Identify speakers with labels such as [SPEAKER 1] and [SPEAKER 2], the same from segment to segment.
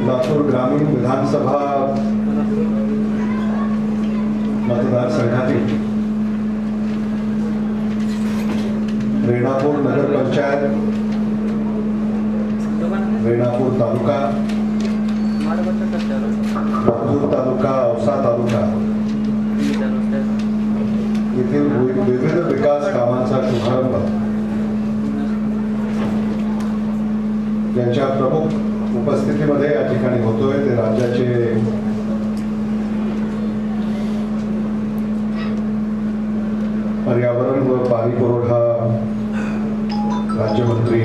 [SPEAKER 1] लातूर ग्रामीण विधानसभा मतदारसंघातील रेणापूर नगर पंचायत, रेणापूर तालुका, लातूर तालुका, औसा तालुका येथील विविध विकास कामांचा शुभारंभ ज्यांच्या प्रमुख उपस्थितीमध्ये या ठिकाणी होतोय ते राज्याचे पर्यावरण व पाणी पुरवठा राज्यमंत्री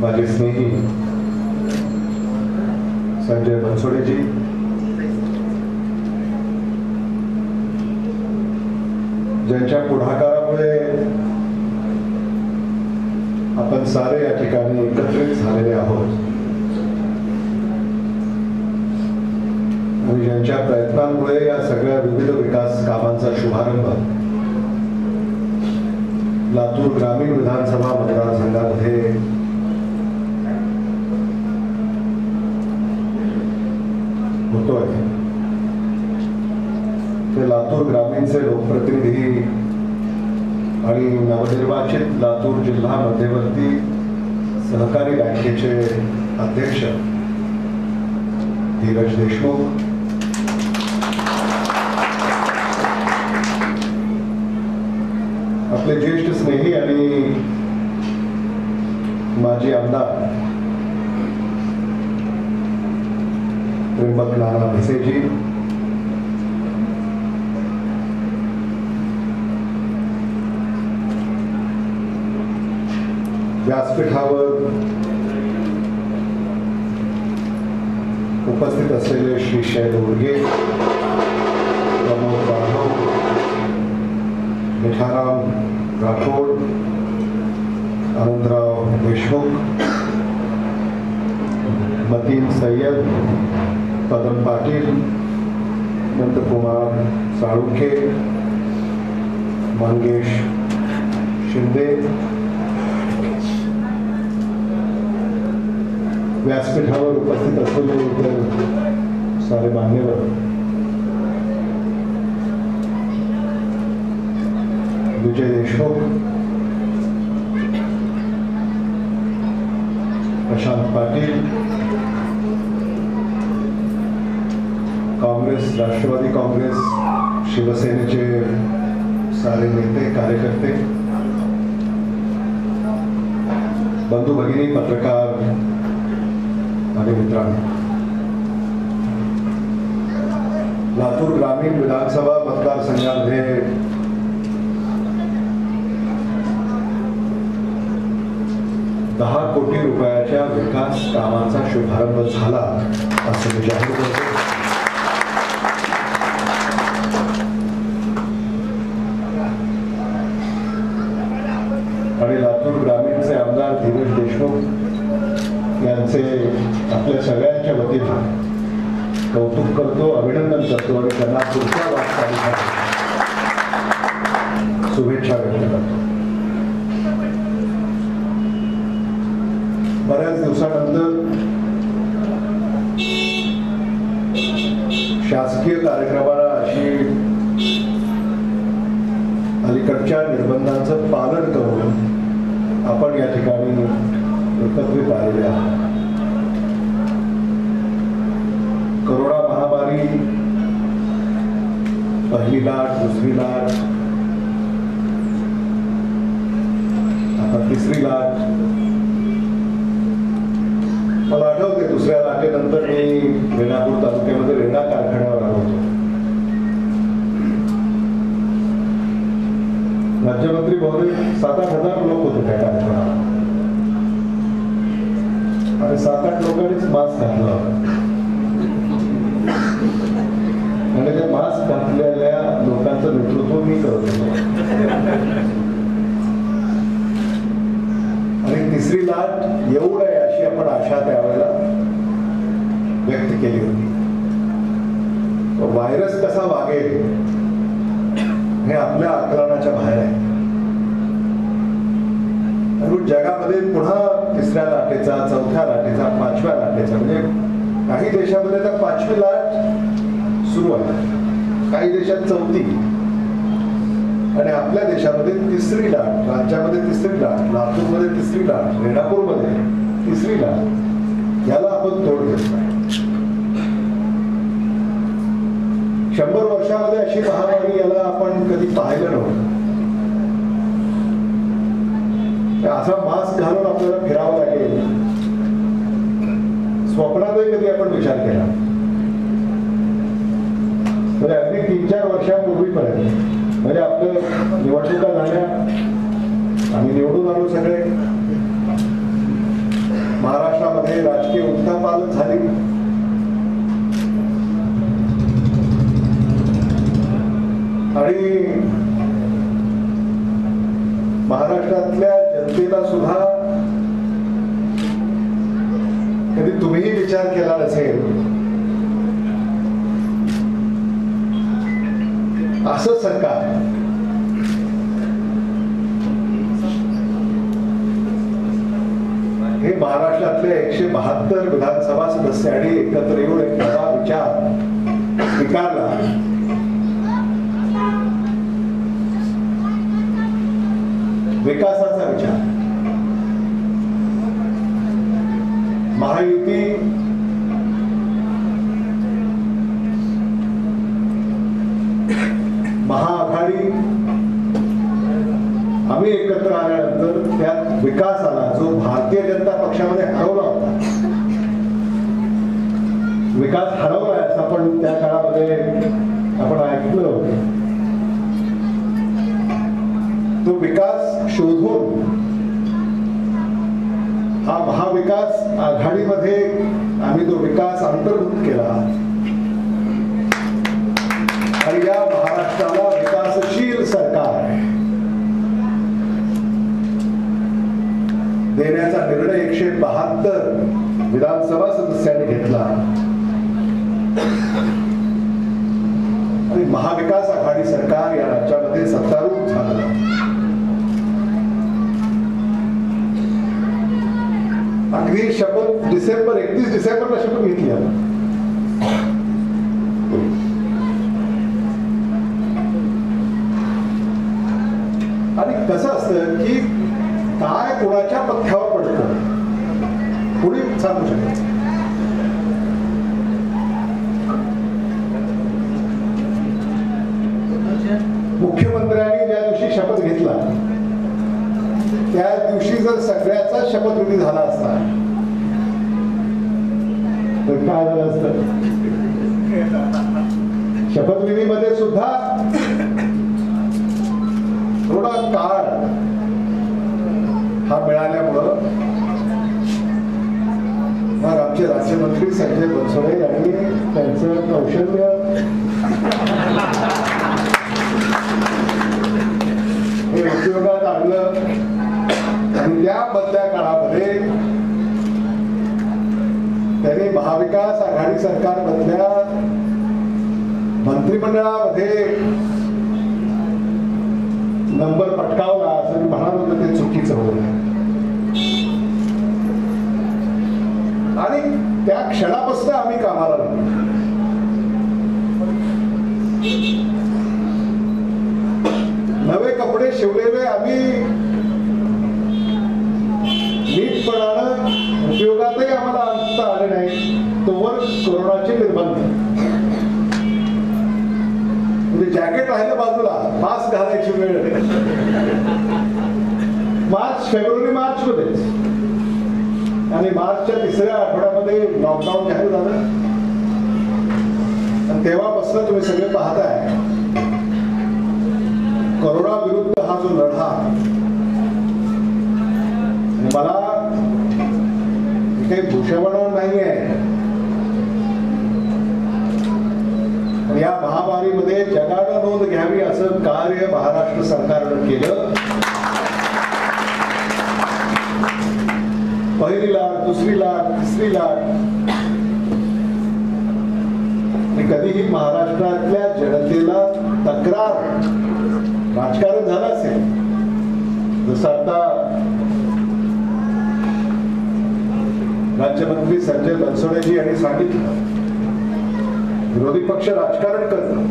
[SPEAKER 1] माझे स्नेही संजय बनसोडेजी, ज्यांच्या पुढाकारामुळे आपण सारे या ठिकाणी एकत्रित झालेले आहोत आणि ज्यांच्या प्रयत्नांमुळे या सगळ्या विविध विकास कामांचा शुभारंभ लातूर ग्रामीण विधानसभा मतदारसंघामध्ये होतोय ते लातूर ग्रामीणचे लोकप्रतिनिधी आणि नवनिर्वाचित लातूर जिल्हा मध्यवर्ती सहकारी बँकेचे अध्यक्ष धीरज देशमुख, आपले ज्येष्ठ स्नेही आणि माजी आमदार त्र्यंबक नाना भिसेजी, व्यासपीठावर उपस्थित असलेले श्री शैल उर्गे, प्रमोद बांधव, मिठाराम राठोड, आनंदराव देशमुख, मतीन सय्यद, पदम पाटील, नंदकुमार साळुंखे, मंगेश शिंदे, व्यासपीठावर उपस्थित असलेले इतर सारे मान्यवर, विजय देशमुख, प्रशांत पाटील, काँग्रेस, राष्ट्रवादी काँग्रेस, शिवसेनेचे सारे नेते कार्यकर्ते, बंधू भगिनी, पत्रकार आणि मित्रांनो, लातूर ग्रामीण विधानसभा मतदारसंघामध्ये ₹10 कोटी रुपयाच्या विकास कामांचा शुभारंभ झाला असं मी जाहीर करतो. आणि लातूर ग्रामीणचे आमदार धीरज देशमुख यांचे आपल्या सगळ्यांच्या वतीने कौतुक करतो, अभिनंदन करतो आणि त्यांना पुढच्या वाटचालीसाठी शुभेच्छा व्यक्त करतो. बऱ्याच दिवसानंतर शासकीय कार्यक्रमाला अशी अलीकडच्या निर्बंधांचं पालन करून आपण या ठिकाणी एकत्रित आलेले आहोत. कोरोना महामारी, पहिली लाट, दुसरी लाट, आता तिसरी लाट. मला आठवते दुसऱ्या लाटेनंतर मी रेणापूर तालुक्यामध्ये रेणा कारखान्यावर आलो होतो. राज्यमंत्री महोदय 7-8 हजार लोक होते त्या कार्यक्रमात आणि 7-8 लोकांनीच मास्क घातला आणि त्या मास्क घातलेल्या लोकांचं नेतृत्व मी करत होतो. आणि तिसरी लाट येऊ नये अशी आपण आशा त्यावेळेला व्यक्त केली होती. व्हायरस कसा वागेल हे आपल्या आकलनाच्या बाहेर आहे. आणि जगामध्ये पुन्हा तिसऱ्या लाटेचा, चौथ्या लाटेचा, पाचव्या लाटेचा, म्हणजे काही देशामध्ये आता पाचवी लाट सुरू आहे, काही देशात चौथी, आणि आपल्या देशामध्ये तिसरी लाट, राज्यामध्ये तिसरी लाट, लातूरमध्ये तिसरी लाट, रेणापूरमध्ये तिसरी लाट, याला आपण तोड देत नाही. 100 वर्षामध्ये अशी महामारी याला आपण कधी पाहिलं नव्हतं. असा मास्क घालून आपल्याला फिरावं लागेल, स्वप्नातही कधी आपण विचार केला. म्हणजे अगदी 3-4 वर्षापूर्वीपर्यंत, म्हणजे आपलं निवडणुका झाल्या, आम्ही निवडून आलो सगळे, महाराष्ट्रामध्ये राजकीय उलथापालथ झाली, आणि महाराष्ट्रातल्या जनतेला सुद्धा कधी तुम्हीही विचार केला नसेल असं सरकार हे महाराष्ट्रातले 172 विधानसभा सदस्यांनी एकत्र येऊन एक नवा विचार स्वीकारला. विकासाचा विचार. महायुती महाआघाडी आम्ही एकत्र आल्यानंतर त्यात विकासाला जो भारतीय जनता पक्षामध्ये हरवला होता, विकास हरवलाय असं आपण त्या काळामध्ये आपण ऐकलं होतं. तो विकास शोधून हा महाविकास आघाडीमध्ये आम्ही तो विकास अंतर्भूत केला आणि या महाराष्ट्राला विकासशील सरकार देण्याचा निर्णय 172 विधानसभा सदस्यांनी घेतला आणि महाविकास आघाडी सरकार या राज्यामध्ये सत्तारूढ झालं. अगदी शपथ 31 डिसेंबरला शपथ घेतली. आणि कसं असतं की काय कोणाच्या पथ्यावर पडतं कोणी सांगू शकत. मुख्यमंत्र्यांनी ज्या दिवशी शपथ घेतला त्या दिवशी जर सगळ्याचा शपथविधी झाला असता तर काय झालं असतं. शपथविधीमध्ये सुद्धा थोडा काळ हा मिळाल्यामुळं मग आमचे राज्यमंत्री संजय बनसोडे यांनी त्यांचं कौशल्य हे उपयोगात आणलं आणि त्या मधल्या काळामध्ये त्यांनी महाविकास आघाडी सरकारमधल्या मंत्रिमंडळामध्ये नंबर पटकावला असं मी म्हणाल होतं ते चुकीचं होतं. आणि त्या क्षणापासून आम्ही कामाला लागलो. नवे कपडे शिवलेले आम्ही नीटपणानं उपयोगातही आम्हाला आणता आले नाही तोवर कोरोनाचे निर्बंध. म्हणजे जॅकेट राहिलं बाजूला, मास्क घालायची वेळ फेब्रुवारी मार्च मध्येच, आणि मार्चच्या 3ऱ्या आठवड्यामध्ये लॉकडाऊन जाहीर झालं. आणि तेव्हापासून तुम्ही सगळे पाहताय कोरोना विरुद्ध हा जो लढा, मला काही भूषवणार नाही आहे. या महामारीमध्ये जगानं नोंद घ्यावी असं कार्य महाराष्ट्र सरकारनं केलं. पहिली लाट, दुसरी लाट, तिसरी लाट, कधीही महाराष्ट्रातल्या जनतेला तक्रार राजकारण झालं असेल. जसं आता राज्यमंत्री संजय बनसोडेजी यांनी सांगितलं, विरोधी पक्ष राजकारण करतं.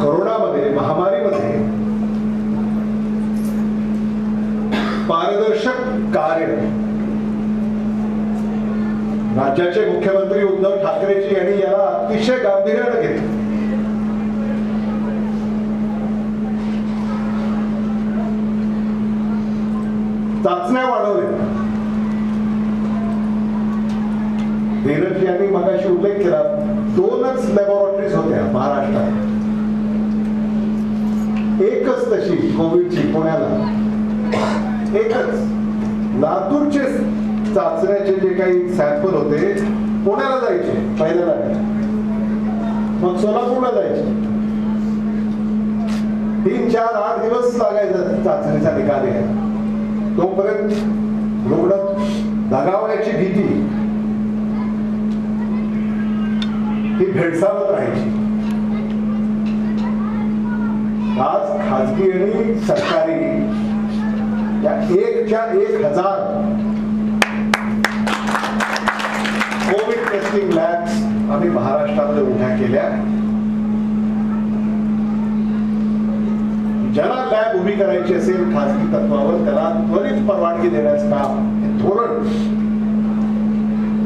[SPEAKER 1] कोरोनामध्ये, महामारीमध्ये पारदर्शक कार्य राज्याचे मुख्यमंत्री उद्धव ठाकरेजी यांनी याला अतिशय गांभीर्याने घेतलं. चाचण्या वाढवल्या. धीरज यांनी मगाशी उल्लेख केला, 2च लॅबोरेटरीज होत्या महाराष्ट्रात. एकच तशी कोविडची पुण्याला, एकच. लातूरचे चाचण्याचे जे काही सॅम्पल होते पुण्याला जायचे पहिल्या लाटेत, मग सोलापूरला जायचे. 3, 4, 8 दिवस लागायचा चाचणीचा निकाल आहे. तोपर्यंत रुग्ण दगावण्याची भीती ही भेडसावत राहायची. आज खाजगी आणि सरकारी या 1च्या 1000 कोविड टेस्टिंग लॅब्स आम्ही महाराष्ट्रामध्ये उभ्या केल्या. ज्याला लॅब उभी करायची असेल खासगी तत्वावर, त्याला त्वरित परवानगी देण्याचं काम, हे धोरण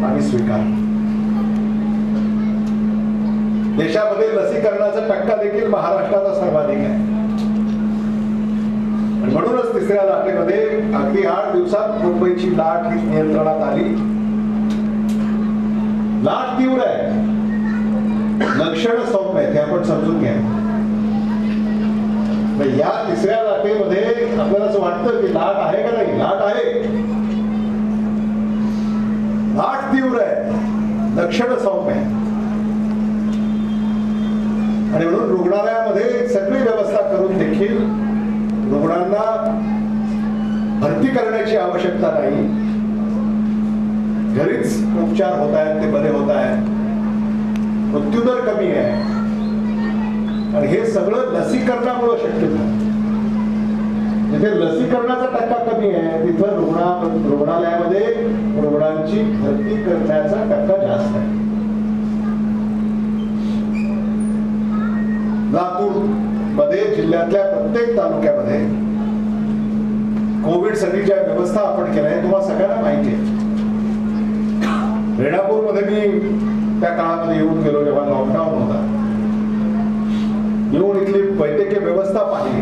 [SPEAKER 1] आम्ही स्वीकार. देशामध्ये लसीकरणाचा टक्का देखील महाराष्ट्राचा सर्वाधिक आहे. आणि म्हणूनच तिसऱ्या लाटेमध्ये अगदी 8 दिवसात मुंबईची लाट ही नियंत्रणात आली. लाट तीव्र आहे, लक्षणं सौम्य आहेत, हे आपण समजून घ्या. या तिसऱ्या लाटेमध्ये आपल्याला असं वाटतं की लाट आहे का नाही? लाट आहे, लाट तीव्र आहे, लक्षण सौम्य आहे. आणि म्हणून रुग्णालयामध्ये सगळी व्यवस्था करून देखील रुग्णांना भरती करण्याची आवश्यकता नाही. घरीच उपचार होत आहेत, ते बरे होत आहेत, मृत्यूदर कमी आहे. आणि हे सगळं लसीकरणामुळे शक्य झालं. जिथे लसीकरणाचा टक्का कमी आहे तिथं रुग्णालयामध्ये रुग्णांची भरती करण्याचा टक्का जास्त आहे. लातूर मध्ये जिल्ह्यातल्या प्रत्येक तालुक्यामध्ये कोविड साठी ज्या व्यवस्था आपण केल्या आहे तुम्हाला सगळ्यांना माहिती आहे. रेणापूरमध्ये मी त्या काळामध्ये येऊन गेलो जेव्हा लॉकडाऊन होता. येऊन इथली वैद्यकीय व्यवस्था पाहिली,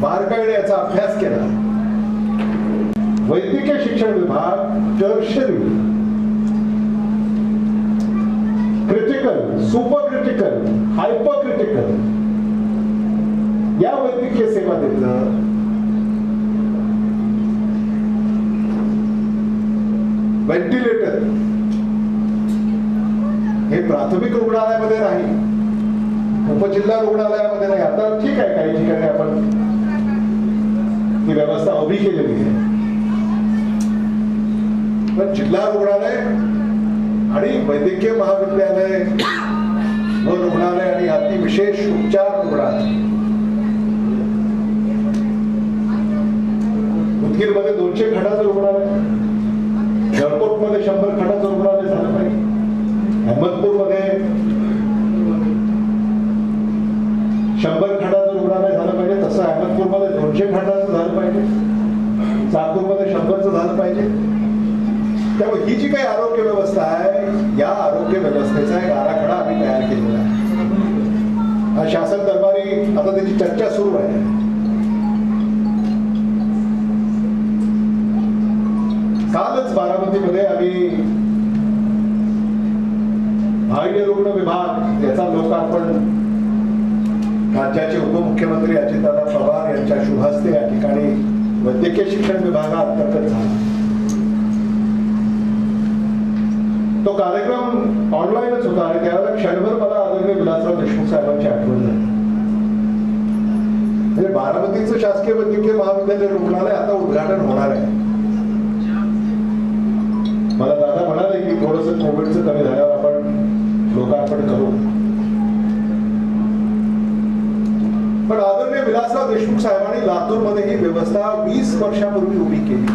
[SPEAKER 1] बारकाईने याचा अभ्यास केला. वैद्यकीय शिक्षण विभाग tertiary, critical, super critical, hyper critical या वैद्यकीय सेवा देतं. व्हेंटिलेटर हे प्राथमिक रुग्णालयामध्ये नाही, उपजिल्हा रुग्णालयामध्ये नाही. आता ठीक आहे, काही ठिकाणी आपण ती व्यवस्था उभी केलेली आहे, पण जिल्हा रुग्णालय आणि वैद्यकीय महाविद्यालय व रुग्णालय आणि अतिविशेष उपचार रुग्णालय, उदगीरमध्ये 200 खटाचं रुग्णालय, जळकोटमध्ये 100 खटाचं रुग्णालय झालं पाहिजे. अहमदपूरमध्ये 100 खटाचं रुग्णालय झालं पाहिजे. तसं अहमदपूरमध्ये 200 खटाचं झालं पाहिजे, चाकूरमध्ये 100चं झालं पाहिजे. त्यामुळे ही जी काही आरोग्य व्यवस्था आहे, या आरोग्य व्यवस्थेचा एक आराखडा आम्ही तयार केलेला आहे. हा शासन दरबारी आता त्याची चर्चा सुरू आहे. कालच बारामतीमध्ये आम्ही बाह्य रुग्ण विभाग याचा लोकार्पण राज्याचे उपमुख्यमंत्री अजितदादा पवार यांच्या शुभ हस्ते या ठिकाणी वैद्यकीय शिक्षण विभागाअंतर्गत झाला. तो कार्यक्रम ऑनलाईनच होता आणि त्यावेळेला क्षणभर मला आदरणीय विलासराव देशमुख साहेबांची आठवण झाली. म्हणजे बारामतीचं शासकीय वैद्यकीय महाविद्यालय रुग्णालय आता उद्घाटन होणार आहे. मला दादा म्हणाले की थोडस कोविडचं कमी झाल्यावर आपण लोकार्पण करू. पण आदरणीय विलासराव देशमुख साहेबांनी लातूरमध्ये ही व्यवस्था 20 वर्षापूर्वी उभी केली.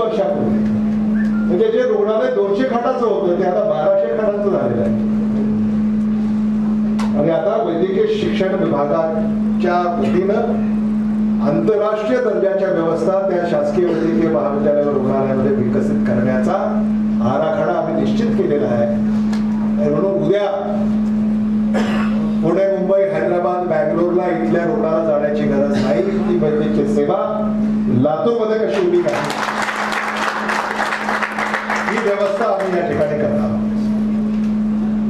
[SPEAKER 1] वर्षापूर्वी. म्हणजे जे रुग्णालय 200 खाटाचं होतं ते आता 1200 खाटांचं झालेलं आहे. आणि आता वैद्यकीय शिक्षण विभागाच्या वतीनं आंतरराष्ट्रीय दर्जाच्या व्यवस्था त्या शासकीय वैद्यकीय महाविद्यालय रुग्णालयामध्ये विकसित करण्याचा आराखडा आम्ही निश्चित केलेला आहे. म्हणून उद्या पुणे, मुंबई, हैदराबाद, बँगलोरला इथल्या रुग्णाला जाण्याची गरज नाही. ती वैद्यकीय सेवा लातूरमध्ये कशी उभी आहे ही व्यवस्था आम्ही या ठिकाणी करणार आहोत.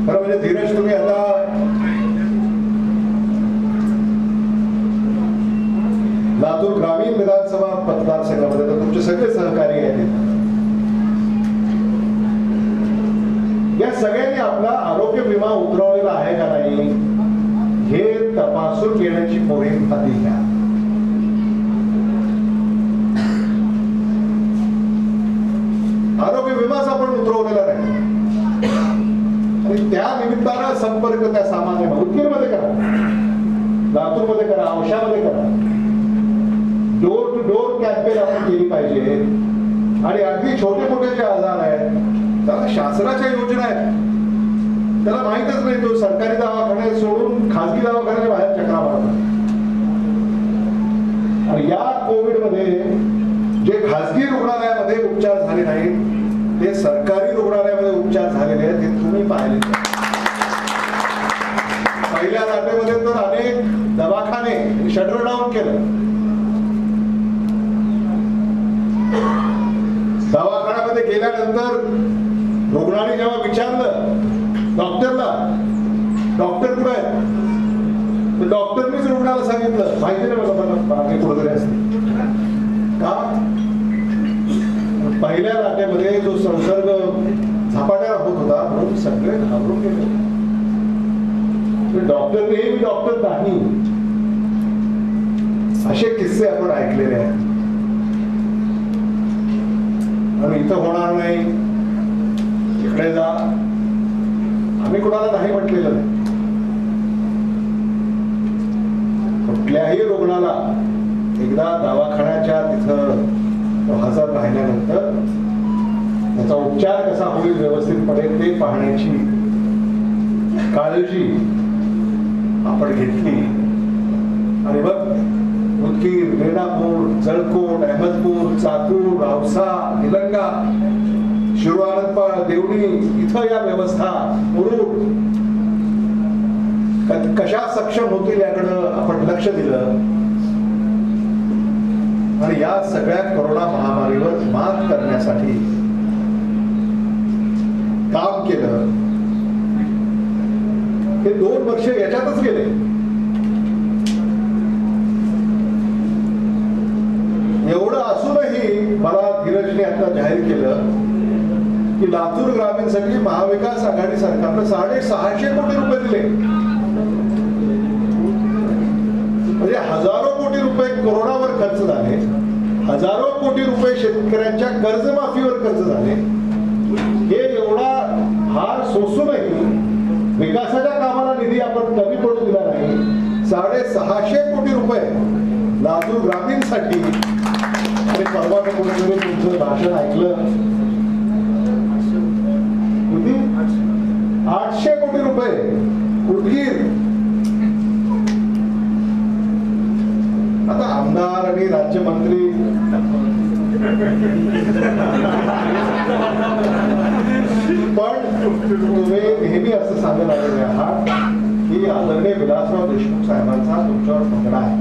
[SPEAKER 1] खरं म्हणजे धीरज, तुम्ही आता लातूर ग्रामीण विधानसभा मतदारसंघामध्ये तर तुमचे सगळे सहकारी आहेत. या सगळ्यांनी आपला आरोग्य विमा उतरवलेला आहे का नाही हे तपासून घेण्याची मोहीम हाती घ्या. आरोग्य विमाच आपण उतरवलेला नाही आणि त्या निमित्तानं संपर्क त्या सामान्य उदगीरमध्ये करा, लातूरमध्ये करा, औशामध्ये करा. डोर टू डोर कॅम्पेन आपण केली पाहिजे. आणि अगदी छोटे मोठे जे आजार आहेत त्याला शासनाच्या योजना आहेत, त्याला माहितच नाही. तो सरकारी दवाखाने सोडून खासगी दवाखान्याच्या बाहेर चक्रा मारतात. आणि या कोविडमध्ये जे खासगी रुग्णालयामध्ये उपचार झाले नाहीत ते सरकारी रुग्णालयामध्ये उपचार झालेले आहेत. ते तुम्ही पाहिले. पहिल्या लाटेमध्ये तर अनेक दवाखाने शटर डाऊन केलं. दवाखान्यामध्ये गेल्यानंतर रुग्णाने जेव्हा विचारलं डॉक्टरला, डॉक्टर कुठे आहे, डॉक्टरनीच रुग्णाला सांगितलं माहिती नाही मला बाकी कुठेतरी असते का. पहिल्या लाटेमध्ये जो संसर्ग झपाट्याला होत होता म्हणून सगळे घाबरून गेले. डॉक्टर मी डॉक्टर नाही असे किस्से आपण ऐकलेले आहेत. आणि इथं होणार नाही, इकडे जा, आम्ही कुणाला नाही म्हटलेलं नाही. कुठल्याही रुग्णाला एकदा दवाखान्याच्या तिथं हजर राहिल्यानंतर त्याचा उपचार कसा होईल व्यवस्थितपणे ते पाहण्याची काळजी आपण घेतली. आणि मग उदगीर, रेणापूर, जळकोट, अहमदपूर, चाकूर, औसा, निलंगा, शिरोआनंदपाळ, देवणी इथं या व्यवस्था मुरुड कशा सक्षम होतील याकडं आपण लक्ष दिलं. आणि या सगळ्या कोरोना महामारीवर मात करण्यासाठी काम केलं. हे 2 वर्ष याच्यातच गेले. एवढं असूनही मला धीरजने आता जाहीर केलं की लातूर ग्रामीणसाठी महाविकास आघाडी सरकारनं 650 कोटी रुपये दिले. म्हणजे हजारो कोटी रुपये कोरोनावर खर्च झाले, हजारो कोटी रुपये शेतकऱ्यांच्या कर्जमाफीवर खर्च झाले. हे एवढा भार सोसूनही विकासाच्या कामाला निधी आपण कमी पडू दिला नाही. 650 कोटी रुपये लातूर ग्रामीणसाठी. आणि परवा कुठेतरी तुमचं भाषण ऐकलं, किती 800 कोटी रुपये उदगीर. आता आमदार आणि राज्यमंत्री पण तुम्ही नेहमी असं सांगत आलेले आहात की आदरणीय विलासराव देशमुख साहेबांचा तुमच्यावर पगडा आहे.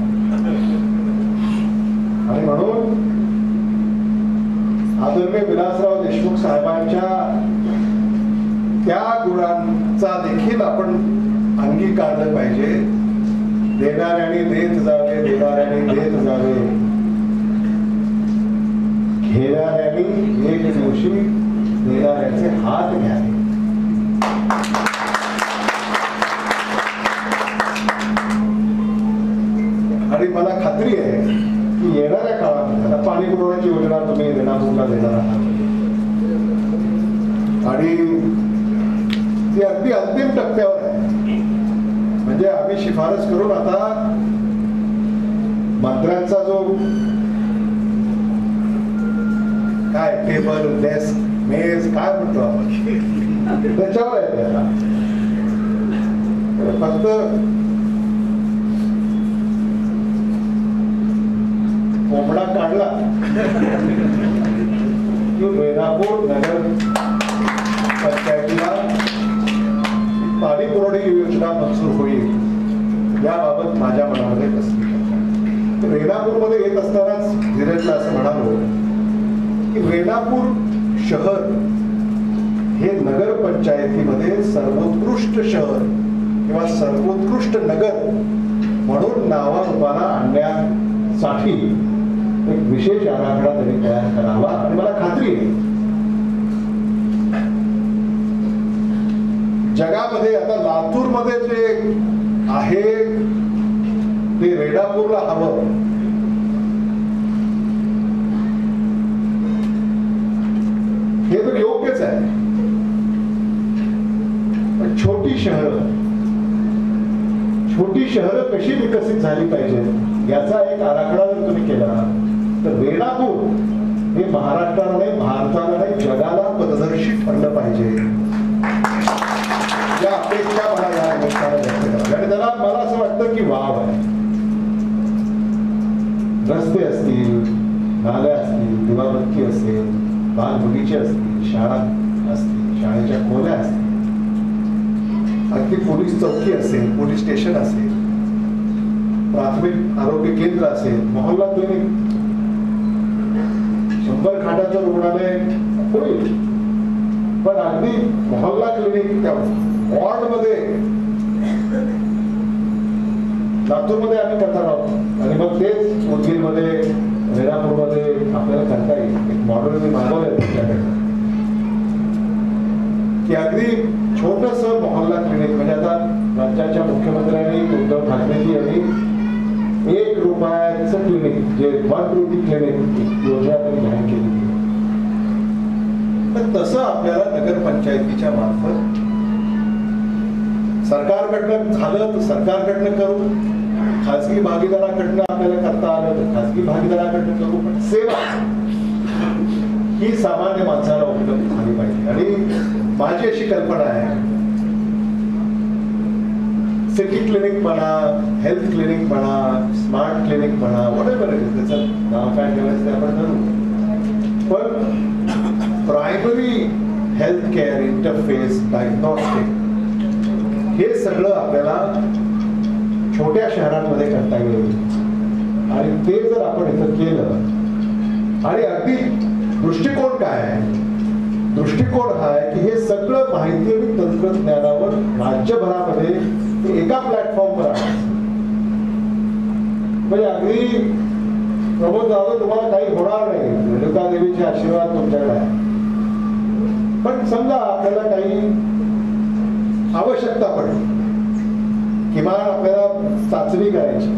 [SPEAKER 1] आणि म्हणून आदरणीय विलासराव देशमुख साहेबांच्या त्या गुणांचा देखील आपण अंगीकारलं पाहिजे. देणाऱ्याने देत जावे, देणाऱ्याने देत जावे, घेणाऱ्याने एक दिवशी देणाऱ्याचे हात घ्यावे. आणि मला खात्री आहे की येणाऱ्या काळामध्ये आता पाणी पुरवण्याची योजना तुम्ही रेणापूरला देणार आहात आणि ती अगदी अंतिम टप्प्यावर आहे. म्हणजे आम्ही शिफारस करून आता मंत्र्यांचा जो काय टेबल डेस्क मेज काय म्हणतो आपण त्याच्यावर आहे त्याला. फक्त कोंबडा काढला की रेणापूर नगर पंचायतीला पाणी पुरवठा योजना मंजूर होईल याबाबत माझ्या मनामध्ये कसली शंका. रेणापूरमध्ये येत असतानाच धीरजला असं म्हणालो की रेणापूर शहर हे नगर पंचायतीमध्ये सर्वोत्कृष्ट शहर किंवा सर्वोत्कृष्ट नगर म्हणून नावारूपाला आणण्यासाठी एक विशेष आराखडा त्यांनी तयार करावा. आणि मला खात्री आहे जगामध्ये आता लातूरमध्ये जे आहे ते रेणापूरला हवं. हे तर योग्यच आहे. पण छोटी शहरं कशी विकसित झाली पाहिजेत याचा एक आराखडा जर तुम्ही केला तर रेणापूर हे महाराष्ट्राला नाही, भारताला नाही, जगाला पथदर्शी ठरलं पाहिजे या अपेक्षा मला या निमित्तानं व्यक्त कराव्या. आणि त्याला मला असं वाटतं की वाव आहे. रस्ते असतील, नाल्या असतील, दिवाबत्ती असेल, बालबगीचे असतील, शाळा असतील, शाळेच्या खोल्या असतील, अगदी पोलीस चौकी असेल, पोलीस स्टेशन असेल, प्राथमिक आरोग्य केंद्र असेल, मोहल्ला क्लिनिक, 100 खाटाचं रुग्णालय होईल. पण अगदी मोहल्ला क्लिनिक त्या वॉर्डमध्ये लातूरमध्ये आम्ही करणार आहोत. आणि मग तेच उदगीरमध्ये, रेणापूरमध्ये आपल्याला करता येईल. एक मॉडेल मी मागवलंय तुमच्याकडे की अगदी छोटस मोहल्ला क्लिनिक म्हणजे आता राज्याच्या मुख्यमंत्र्यांनी उद्धव ठाकरेजी यांनी ₹1 क्लिनिक जे 1 रुपी क्लिनिक योजना त्यांनी जाहीर केली. तर तसं आपल्याला नगरपंचायतीच्या मार्फत सरकारकडनं झालं तर सरकारकडनं करू, खाजगी भागीदाराकडनं आपल्याला करता आलं तर खाजगी भागीदाराकडनं करू. पण सेवा ही सामान्य माणसाला उपलब्ध झाली पाहिजे. आणि माझी अशी कल्पना आहे सिटी क्लिनिक म्हणा, हेल्थ क्लिनिक म्हणा, स्मार्ट क्लिनिक म्हणा, व्हॉटएव्हर त्याचं नाव काय ठेवायचं ते आपण ठरवू. पण primary health care interface diagnostic हे सगळं आपल्याला छोट्या शहरांमध्ये करता येईल. आणि ते जर आपण इथं केलं आणि अगदी दृष्टिकोन काय आहे, दृष्टिकोन हा आहे की हे सगळं माहिती आणि तंत्रज्ञानावर राज्यभरामध्ये एका प्लॅटफॉर्मवर आहे. म्हणजे अगदी प्रमोद जाधव तुम्हाला काही होणार नाही, रेणुका देवीचे आशीर्वाद तुमच्याकडे आहे. पण समजा आपल्याला काही आवश्यकता पडली, किमान आपल्याला चाचणी करायची,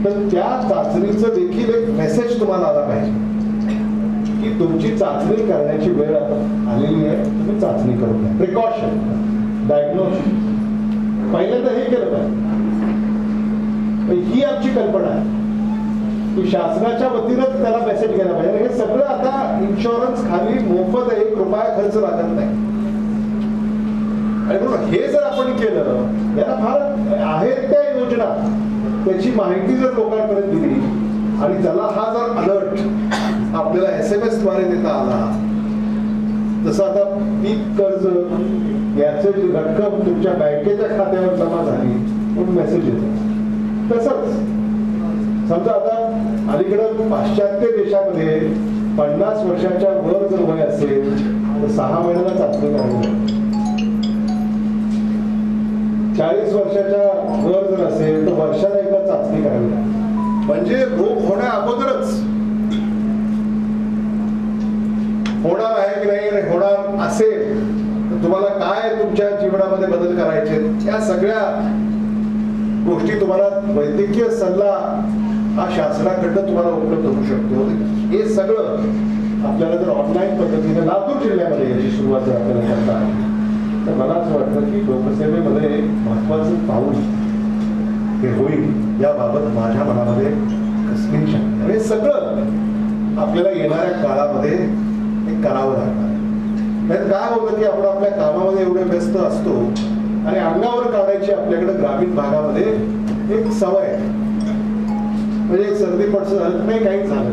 [SPEAKER 1] तर त्या चाचणीचं देखील एक मेसेज तुम्हाला आला पाहिजे की तुमची चाचणी करण्याची वेळ आता आलेली आहे, तुम्ही चाचणी करू नये. प्रिकॉशन, डायग्नोसिस पहिल्यांदा हे केलं पाहिजे. ही आमची कल्पना आहे की शासनाच्या वतीनं त्याला मेसेज गेला पाहिजे. हे सगळं आता इन्शुरन्स खाली मोफत ₹1 खर्च लागत नाही. आणि म्हणून हे जर आपण केलं, याला फार आहेत त्या योजना, त्याची माहिती जर लोकांपर्यंत दिली आणि त्याला हा जर अलर्ट आपल्याला SMS द्वारे देता आला, जसं आता पीक कर्ज याची रक्कम तुमच्या बँकेच्या खात्यावर जमा झाली म्हणून मेसेज येतो. तसंच समजा आता अलीकडं पाश्चात्य देशामध्ये 50 वर्षाच्या वर जर वय असेल तर 6 महिन्याला चाचणी करावी. 40 वर्षाच्या वर जर असेल तर वर्षाला एकदा चाचणी करावी लागते. म्हणजे रोग होण्या अगोदरच होणार आहे की नाही, होणार असेल तर तुम्हाला काय तुमच्या जीवनामध्ये बदल करायचे, या सगळ्या गोष्टी तुम्हाला वैद्यकीय सल्ला हा शासनाकडनं तुम्हाला उपलब्ध होऊ शकतो. हे सगळं आपल्याला जर ऑनलाईन पद्धतीने लातूर जिल्ह्यामध्ये याची सुरुवात जर आपल्याला करता आली तर मला असं वाटतं की लोकसेवेमध्ये एक महत्वाचं पाऊल हे होईल याबाबत माझ्या मनामध्ये कसलीही शंका. हे सगळं आपल्याला येणाऱ्या काळामध्ये हे करावं लागणार. नाही काय होतं की आपण आपल्या कामामध्ये एवढे व्यस्त असतो आणि अंगावर काढायची आपल्याकडे ग्रामीण भागामध्ये एक सवय आहे. म्हणजे सर्दी पडसं झालं नाही, काहीच झालं,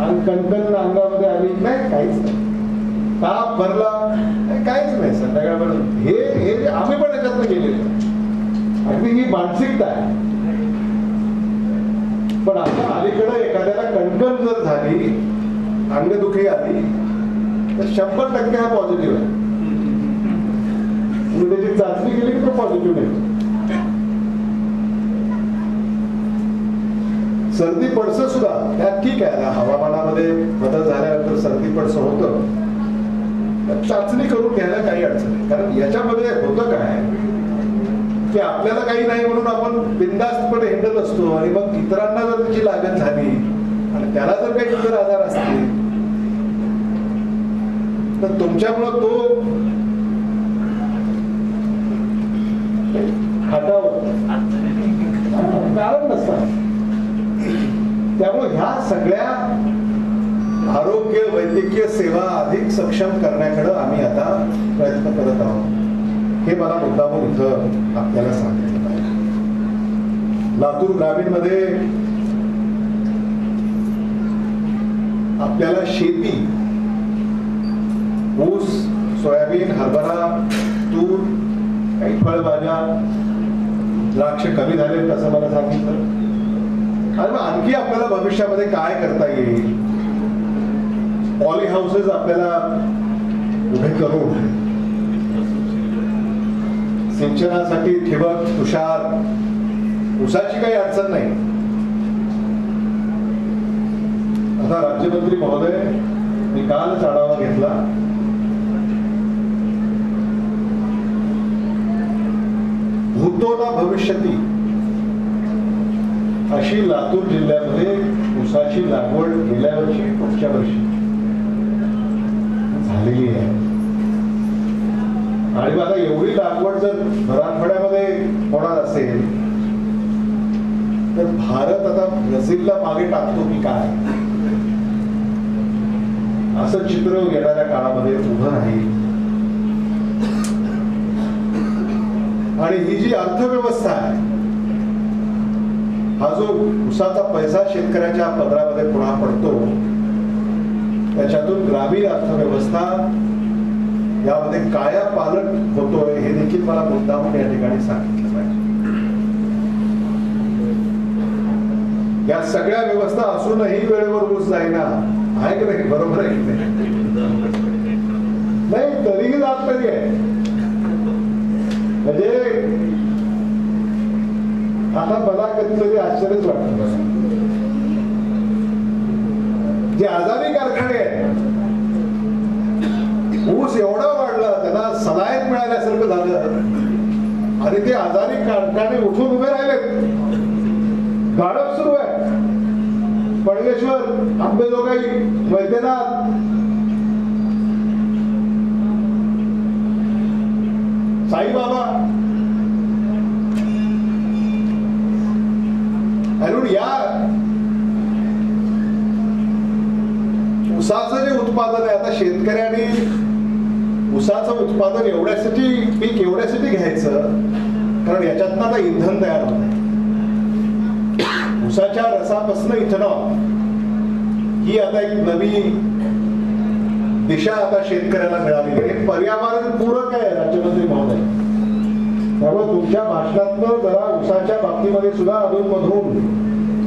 [SPEAKER 1] आणि कणकण अंगामध्ये आली नाही, काहीच नाही, ताप भरला नाही, काहीच नाही संध्याकाळपर्यंत. हे आम्ही पण याच्यातनं गेलेलो. अगदी ही मानसिकता आहे. पण आता अलीकडे एखाद्याला कणकण जर झाली, अंगदुखी आली, तर 100% हा पॉझिटिव्ह आहे. त्याची चाचणी केली की तो पॉझिटिव्ह नाही. सर्दी पडसं सुद्धा त्यात ठीक आहे, हवामानामध्ये बदल झाल्यानंतर सर्दी पडसं होतं, चाचणी करून घ्यायला काही अडचण नाही. कारण याच्यामध्ये होतं काय की आपल्याला काही नाही म्हणून आपण बिनधास्तपणे हिंडत असतो, आणि मग इतरांना जर त्याची लागण झाली आणि त्याला जर काही इतर आजार असतील तर तुमच्यामुळं तो खाटावर कारण नसतं. त्यामुळे ह्या सगळ्या आरोग्य वैद्यकीय सेवा अधिक सक्षम करण्याकडे आम्ही आता प्रयत्न करत आहोत. हे मला मुद्दामून इथं आपल्याला सांगितलं पाहिजे. लातूर ग्रामीणमध्ये आपल्याला शेती, ऊस, सोयाबीन, हरभरा, तूर, काही फळभाज्या, द्राक्ष कमी झाले तसं मला सांगितलं. आणि मग आणखी आपल्याला भविष्यामध्ये काय करता येईल, पॉली हाऊसेस आपल्याला उभे करून सिंचनासाठी ठिबक, तुषार, ऊसाची काही अडचण नाही. आता राज्यमंत्री महोदय, मी कालच आढावा घेतला, भूतो ना भविष्यती अशी लातूर जिल्ह्यामध्ये ऊसाची लागवड गेल्या वर्षी, पुढच्या वर्षी झालेली आहे. आणि मला एवढी लागवड जर मराठवाड्यामध्ये होणार असेल तर भारत आता ब्राझीलला मागे टाकतो की काय, असं चित्र येणाऱ्या काळामध्ये उभं राहील. आणि ही जी अर्थव्यवस्था आहे, हा जो ऊसाचा पैसा शेतकऱ्याच्या पदरामध्ये पुन्हा पडतो, त्याच्यातून ग्रामीण अर्थव्यवस्था यामध्ये कायापालट होतोय, हे देखील मला मुद्दामून या ठिकाणी सांगितलं पाहिजे. या सगळ्या व्यवस्था असूनही वेळेवर ऊस जाईना, आहे की नाही? बरोबर आहे की नाही? तरीही जात नाहीये. म्हणजे आता मला कधीतरी आश्चर्यच वाटतं, जे आजारी कारखाने आहेत, ऊस एवढा वाढला, त्यांना सलायत मिळाल्यासारखं झालं, आणि ते आजारी कारखाने उठून उभे राहिले. गाडप सुरू आहे. पडगेश्वर, आंबेजोगाई, वैद्यनाथ, साईबाबा, आणि या ऊसाचं जे उत्पादन आहे, आता शेतकऱ्यांनी ऊसाचं उत्पादन एवढ्यासाठी, पीक एवढ्यासाठी घ्यायचं कारण याच्यातनं आता इंधन तयार होत आहे. ऊसाच्या रसापासून इथेनॉल ही आता एक नवी दिशा आता शेतकऱ्याला मिळाली. हे पर्यावरण पूरक आहे राज्यमंत्री महोदय. त्यामुळे तुमच्या भाषणातनं जरा ऊसाच्या बाबतीमध्ये सुद्धा अधूनमधून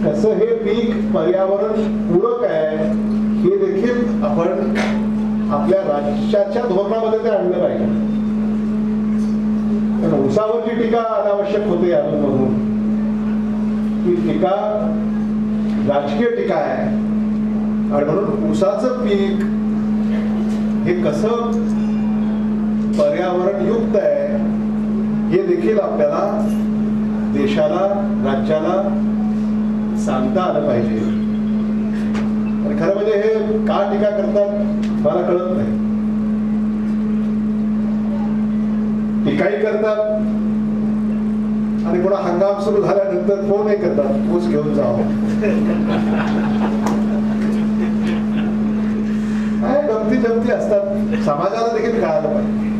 [SPEAKER 1] कसं हे पीक पर्यावरण पूरक आहे हे देखील आपण आपल्या राज्याच्या धोरणामध्ये ते आणलं पाहिजे. पण ऊसावरची टीका अनावश्यक होते अधूनमधून. ही टीका राजकीय टीका आहे, आणि म्हणून ऊसाचं पीक हे कसं पर्यावरण युक्त आहे हे देखील आपल्याला देशाला, राज्याला सांगता आलं पाहिजे. आणि खरं म्हणजे हे का टीका करतात मला कळत नाही. टीकाही करतात आणि पुन्हा हंगाम सुरू झाल्यानंतर फोनही करतात, ऊस घेऊन जावं. गमती जमती असतात, समाजाला देखील कळायला पाहिजे.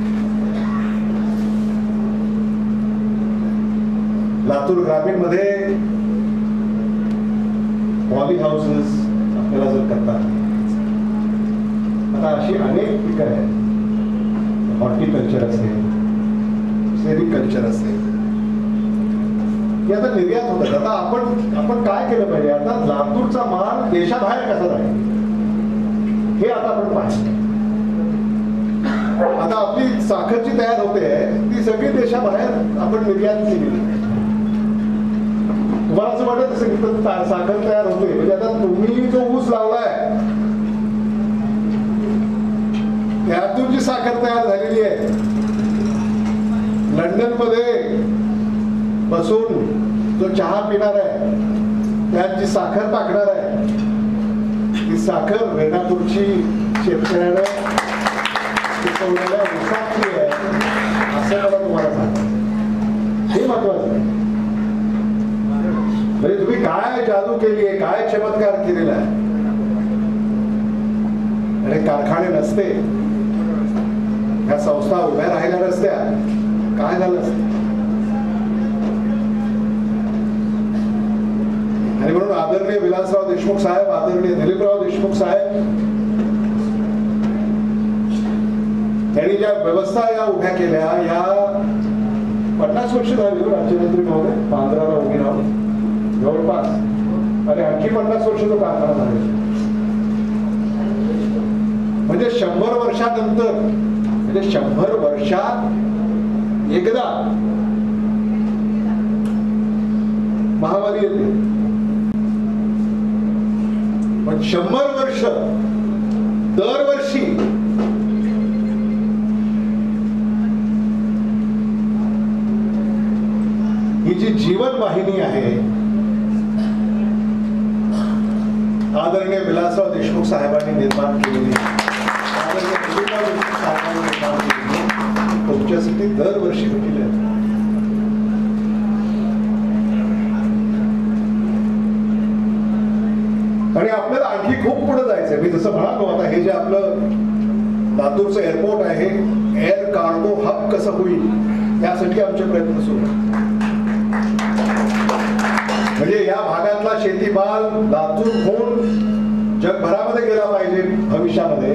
[SPEAKER 1] लातूर ग्रामीण मध्ये पॉली हाऊसेस आपल्याला जर करतात, आता अशी अनेक पिकं आहेत. हॉर्टिकल्चर असेल, सेरिकल्चर असेल, हे आता निर्यात होतात. आता आपण काय केलं पाहिजे, आता लातूरचा माल देशाबाहेर कसा जाईल हे आता आपण पाहिजे. आता आपली साखर जी तयार होते ती सगळी देशाबाहेर आपण निर्यात केली. तुम्हाला असं वाटत असेल की साखर तयार होते म्हणजे आता तुम्ही जो ऊस लावलाय त्यातून जी साखर तयार झालेली आहे, लंडन मध्ये बसून जो चहा पिणार आहे त्यात जी साखर टाकणार आहे ती साखर रेणापूरची शेतकऱ्यानं पिकवलेल्या ऊसाची आहे असं मला तुम्हाला सांगा. हे महत्वाचं आहे. म्हणजे तुम्ही काय जादू केली आहे, काय चमत्कार केलेला आहे. आणि कारखाने नसते, ह्या संस्था उभ्या राहिल्या नसत्या, काय झालं असतं. आणि म्हणून आदरणीय विलासराव देशमुख साहेब, आदरणीय दिलीपराव देशमुख साहेब यांनी ज्या व्यवस्था या उभ्या केल्या, या 50 वर्ष झाली राज्यमंत्री महोदय, 15ला उभी राहून जवळपास, आणि आणखी 50 वर्ष तो कारखाना झाले. म्हणजे 100 वर्षानंतर, म्हणजे 100 वर्षात एकदा महामारी येते. पण 100 वर्ष दरवर्षी ही जी जीवन वाहिनी आहे आदरणीय विलासराव देशमुख साहेबांनी निर्माण केलेली, आदरणीय दिलीपराव देशमुख साहेबांनी निर्माण केलेली, तुमच्यासाठी दरवर्षी होतील. आणि आपल्याला आणखी खूप पुढे जायचंय. मी जसं म्हणालो, आता हे जे आपलं लातूरचं एअरपोर्ट आहे, एअर कार्गो हब कसं होईल यासाठी आमचे प्रयत्न सुरू आहेत. म्हणजे या भागातला शेतीमाल लातूर होऊन जगभरामध्ये गेला पाहिजे भविष्यामध्ये,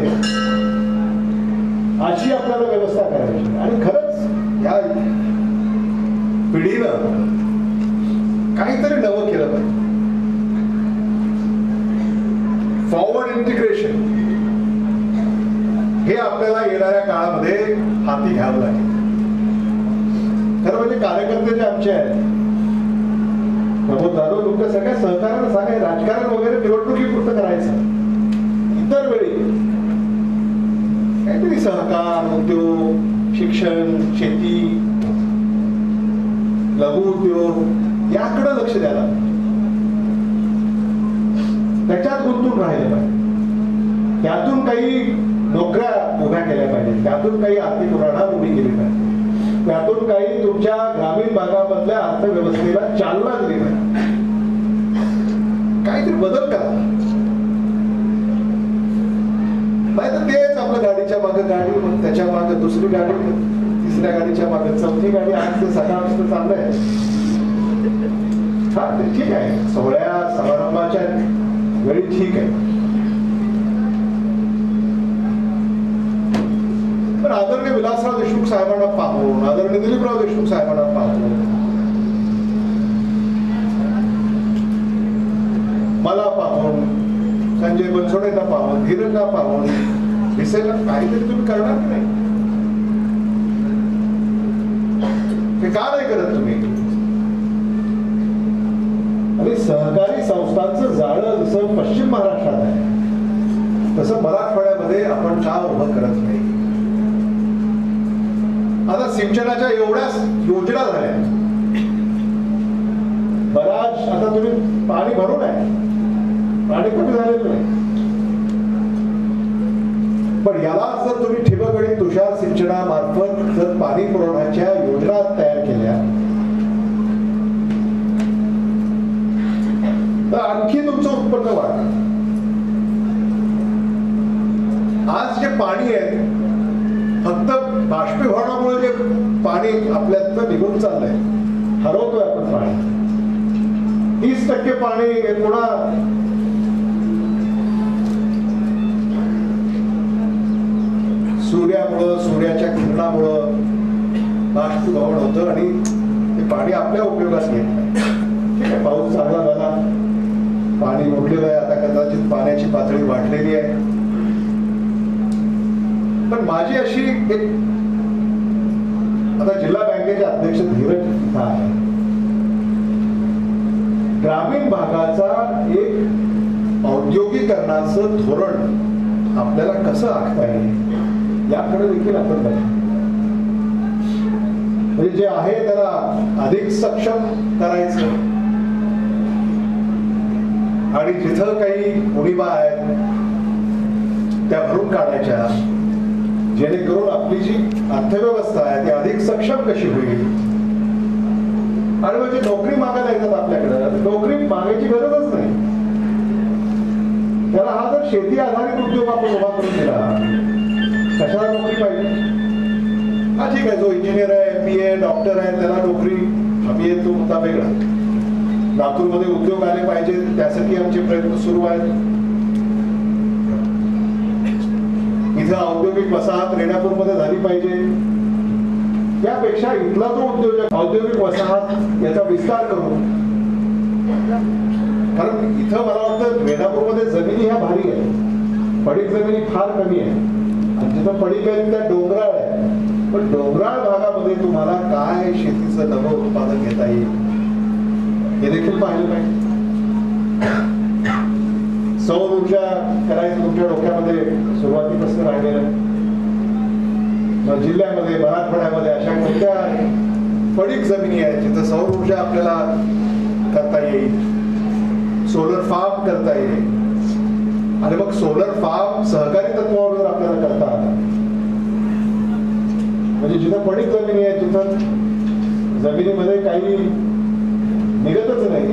[SPEAKER 1] अशी आपल्याला व्यवस्था करायची. आणि खरंच या पिढीनं काहीतरी नवं केलं पाहिजे. फॉरवर्ड इंटिग्रेशन हे आपल्याला येणाऱ्या काळामध्ये हाती घ्यावं लागेल. खरं म्हणजे कार्यकर्ते जे आमचे आहेत, प्रमोद जाधव, तुमच्या सगळ्या सहकार्यानं सांगा, राजकारण वगैरे निवडणुकीपुरतं करायचं. इतर वेळी काहीतरी सहकार, उद्योग, शिक्षण, शेती, लघु उद्योग याकडे लक्ष द्यायला, त्याच्यात गुंतून राहिलं पाहिजे. त्यातून काही नोकऱ्या उभ्या केल्या पाहिजे, त्यातून काही आर्थिक उलाढाल उभी केली पाहिजे, त्यातून काही तुमच्या ग्रामीण भागामधल्या अर्थव्यवस्थेला चालना दिली पाहिजे. काहीतरी बदल करा. नाही तर तेच आपलं गाडीच्या मागे गाडी, मग त्याच्या मागे दुसरी गाडी, तिसऱ्या गाडीच्या मागे चौथी गाडी, आज ते सकाळपासून चाललंय. हा ते ठीक आहे, सोहळ्या समारंभाच्या वेळी ठीक आहे. पण आदरणीय विलासराव देशमुख साहेबांना पाहून, आदरणीय दिलीपराव देशमुख साहेबांना पाहून, मला पाहून, संजय बनसोडेंना पाहून, धीरजला पाहून दिसेल काहीतरी तुम्ही करणार की नाही. हे का नाही करत तुम्ही? आणि सहकारी संस्थांचं जाळं जसं पश्चिम महाराष्ट्रात आहे तसं मराठवाड्यामध्ये आपण का उभं करत नाही? आता सिंचनाच्या एवढ्या योजना झाल्या, बराच आता तुम्ही पाणी भरून आहे, पाणी कमी झालेलं नाही. पण याला जर तुम्ही ठिबक आणि तुषार सिंचनामार्फत जर पाणी पुरवण्याच्या योजना तयार केल्या तर आणखी तुमचं उत्पन्न वाढणार. आज जे पाणी आहे फक्त बाष्पीभवनामुळे जे पाणी आपल्यातनं निघून चाललंय, हरवतोय आपण पाणी. 30% पाणी पुन्हा सूर्यामुळं, सूर्याच्या किरणामुळं बाष्पीभवन होतं आणि ते पाणी आपल्या उपयोगात येत नाही. ठीक आहे, पाऊस चांगला झाला, पाणी उडलेलं आहे, आता कदाचित पाण्याची पातळी वाढलेली आहे. पण माझी अशी एक, आता जिल्हा बँकेचे अध्यक्ष धीरज इथं आहे, ग्रामीण भागाचा एक औद्योगिकरणाचं धोरण आपल्याला कसं आखता येईल याकडे देखील आपण बघू. म्हणजे जे आहे त्याला अधिक सक्षम करायचं आणि जिथं काही उणीवा आहेत त्या भरून काढायच्या, जेणेकरून आपली जी अर्थव्यवस्था आहे ती अधिक सक्षम कशी होईल. आणि म्हणजे नोकरी मागायला येतात आपल्याकडे, नोकरी मागायची गरजच नाही. त्याला हा जर शेती आधारित उद्योग आपण उभा करून दिला, कशाला नोकरी पाहिजे? हा ठीक आहे, जो इंजिनियर आहे, MBA, डॉक्टर आहे, त्याला नोकरी हवी आहे, तो मुद्दा वेगळा. लातूरमध्ये उद्योग आले पाहिजे, त्यासाठी आमचे प्रयत्न सुरू आहेत. इथं औद्योगिक वसाहत रेणापूरमध्ये झाली पाहिजे. यापेक्षा इथला जो उद्योजक औद्योगिक वसाहत याचा विस्तार करू. कारण इथं मला वाटतं रेणापूरमध्ये जमिनी ह्या भारी आहे, पडीक जमिनी फार कमी आहे. आणि जिथं पडीक आहे त्या डोंगराळ आहे, पण डोंगराळ भागामध्ये तुम्हाला काय शेतीचं नवं उत्पादन घेता येईल हे देखील पाहिलं पाहिजे. सौर ऊर्जा करायचं तुमच्या डोक्यामध्ये सुरुवातीपासून राहिलेलं. जिल्ह्यामध्ये, मराठवाड्यामध्ये अशा कोणत्या पडीक जमिनी आहेत जिथं सौर ऊर्जा आपल्याला करता येईल, सोलर फार्म करता येईल. आणि मग सोलर फार्म सहकारी तत्वावर आपल्याला करता आलं, म्हणजे जिथं पडीक जमिनी आहे, जिथं जमिनीमध्ये काही निघतच नाही,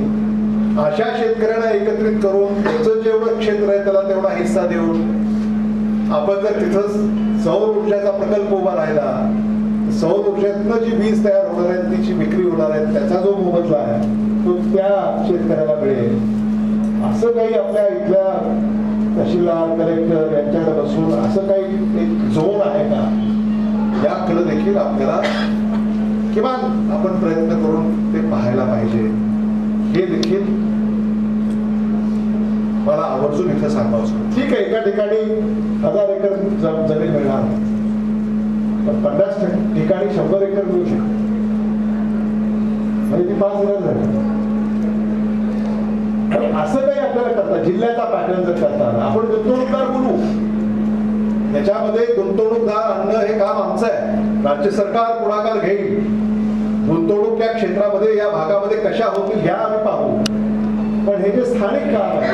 [SPEAKER 1] अशा शेतकऱ्यांना एकत्रित करून त्याचं जेवढं क्षेत्र आहे त्याला तेवढा हिस्सा देऊन आपण जर तिथं सौर ऊर्जाचा प्रकल्प उभा राहिला, सौर ऊर्जेतनं जी वीज तयार होणार आहे, तिची विक्री होणार आहे, त्याचा जो मोबदला आहे तो त्या शेतकऱ्याला मिळेल. असं काही आपल्या इथल्या तहसीलदार, कलेक्टर यांच्याकडे बसून असं काही एक झोन आहे का, याकडे देखील आपल्याला किमान आपण प्रयत्न करून ते पाहायला पाहिजे. हे देखील मला आवर्जून इथं सांगावं. ठीक आहे, एका ठिकाणी 1000 एकर जमीन मिळणार, पण 50 ठिकाणी 100 एकर मिळू शकते, म्हणजे ती 5000 झाली. असं काही आपल्याला करता, जिल्ह्याचा पॅटर्न जर करता आपण गुंतवणूकदार बोलू, त्याच्यामध्ये गुंतवणूकदार आणणं हे काम आमचं आहे. राज्य सरकार पुढाकार घेईल, गुंतवणूक या क्षेत्रामध्ये, या भागामध्ये कशा होतील ह्या आम्ही पाहू. पण हे जे स्थानिक काम आहे,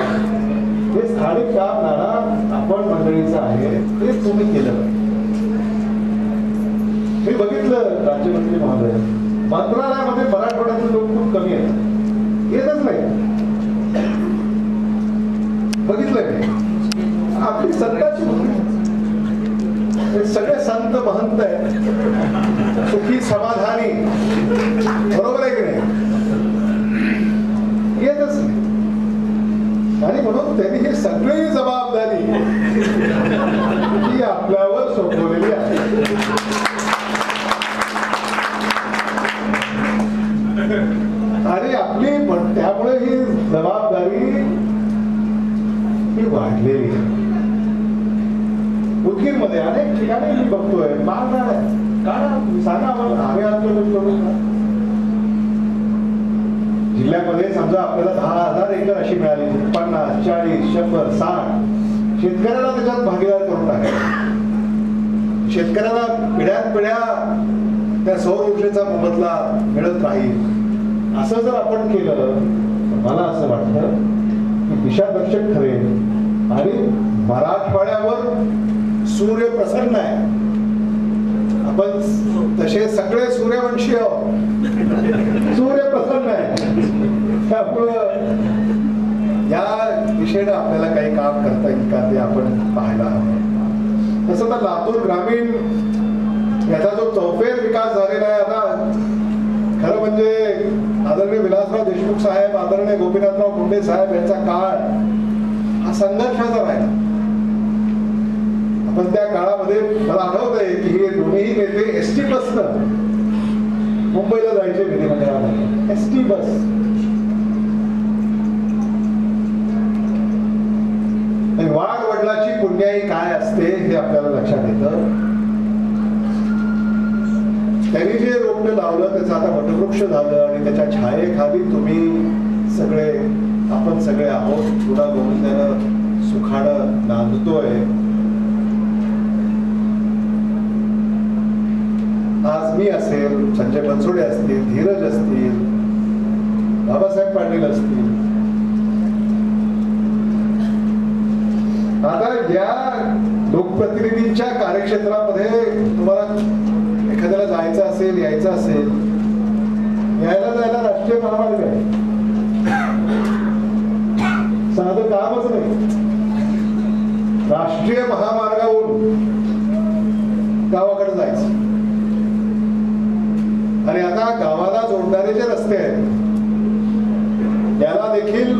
[SPEAKER 1] हे स्थानिक काम नाना आपण मंडळीचं आहे, तेच तुम्ही केलं पाहिजे. मी बघितलं राज्यमंत्री महोदय, मंत्रालयामध्ये मराठवाड्यातले लोक खूप कमी आहेत, येतच नाही. बघितलंय मी, आपली सरकारची सगळे संत महंत आहेत, सुखी समाधानी, बरोबर आहे की नाही, येतच नाही. आणि म्हणून त्यांनी ही सगळी जबाबदारी ही आपल्यावर सोपवलेली आहे. आणि आपली त्यामुळे ही जबाबदारी ही वाढलेली आहे. उदगीरमध्ये अनेक ठिकाणी मी बघतोय मागणार आहे, सांगा मला, आम्ही आंदोलन करू. जिल्ह्यामध्ये समजा आपल्याला 10,000 एकर अशी मिळाली, 50, 40, 100, 60 शेतकऱ्याला त्याच्यात भागीदार करून टाकायचं. शेतकऱ्याला पिढ्यात पिढ्या त्या सौर ऊर्जेचा मोबदला मिळत राहील. असं जर आपण केलं तर मला असं वाटतं की दिशादर्शक ठरेल. आणि मराठवाड्यावर सूर्य प्रसन्न आहे, आपण तसे सगळे सूर्यवंशी आहोत, सूर्य प्रसन्न आहे. त्यामुळं या दिशेनं आपल्याला काही काम करता येईल का ते आपण पाहायला हवं. तसं तर लातूर ग्रामीण याचा जो चौफेर विकास झालेला आहे आता, खरं म्हणजे आदरणीय विलासराव देशमुख साहेब, आदरणीय गोपीनाथराव मुंडे साहेब यांचा काळ हा संघर्षाचा राहिला. आपण त्या काळामध्ये मला आठवत आहे की हे दोन्ही नेते एसटी बसनं मुंबईला जायचे विधिमंडळामध्ये. ST bus. वाघ वडिलाची पुण्याई काय असते हे आपल्याला लक्षात येतं. त्यांनी जे रोपटं लावलं त्याचं आता वटवृक्ष झालं आणि त्याच्या छायेखाली तुम्ही सगळे, आपण सगळे आहोत. पुन्हा गोविंदानं सुखानं नांदतोय. आज मी असेल, संजय बनसोडे असतील, धीरज असतील, बाबासाहेब पाटील असतील. आता या लोकप्रतिनिधींच्या कार्यक्षेत्रामध्ये तुम्हाला एखाद्याला जायचं असेल, यायचं असेल, यायला जायला राष्ट्रीय महामार्ग आहे. साधं कामच नाही. राष्ट्रीय महामार्गावरून गावाकडे जायचं. आणि आता गावाला जोडणारे जे रस्ते आहेत याला देखील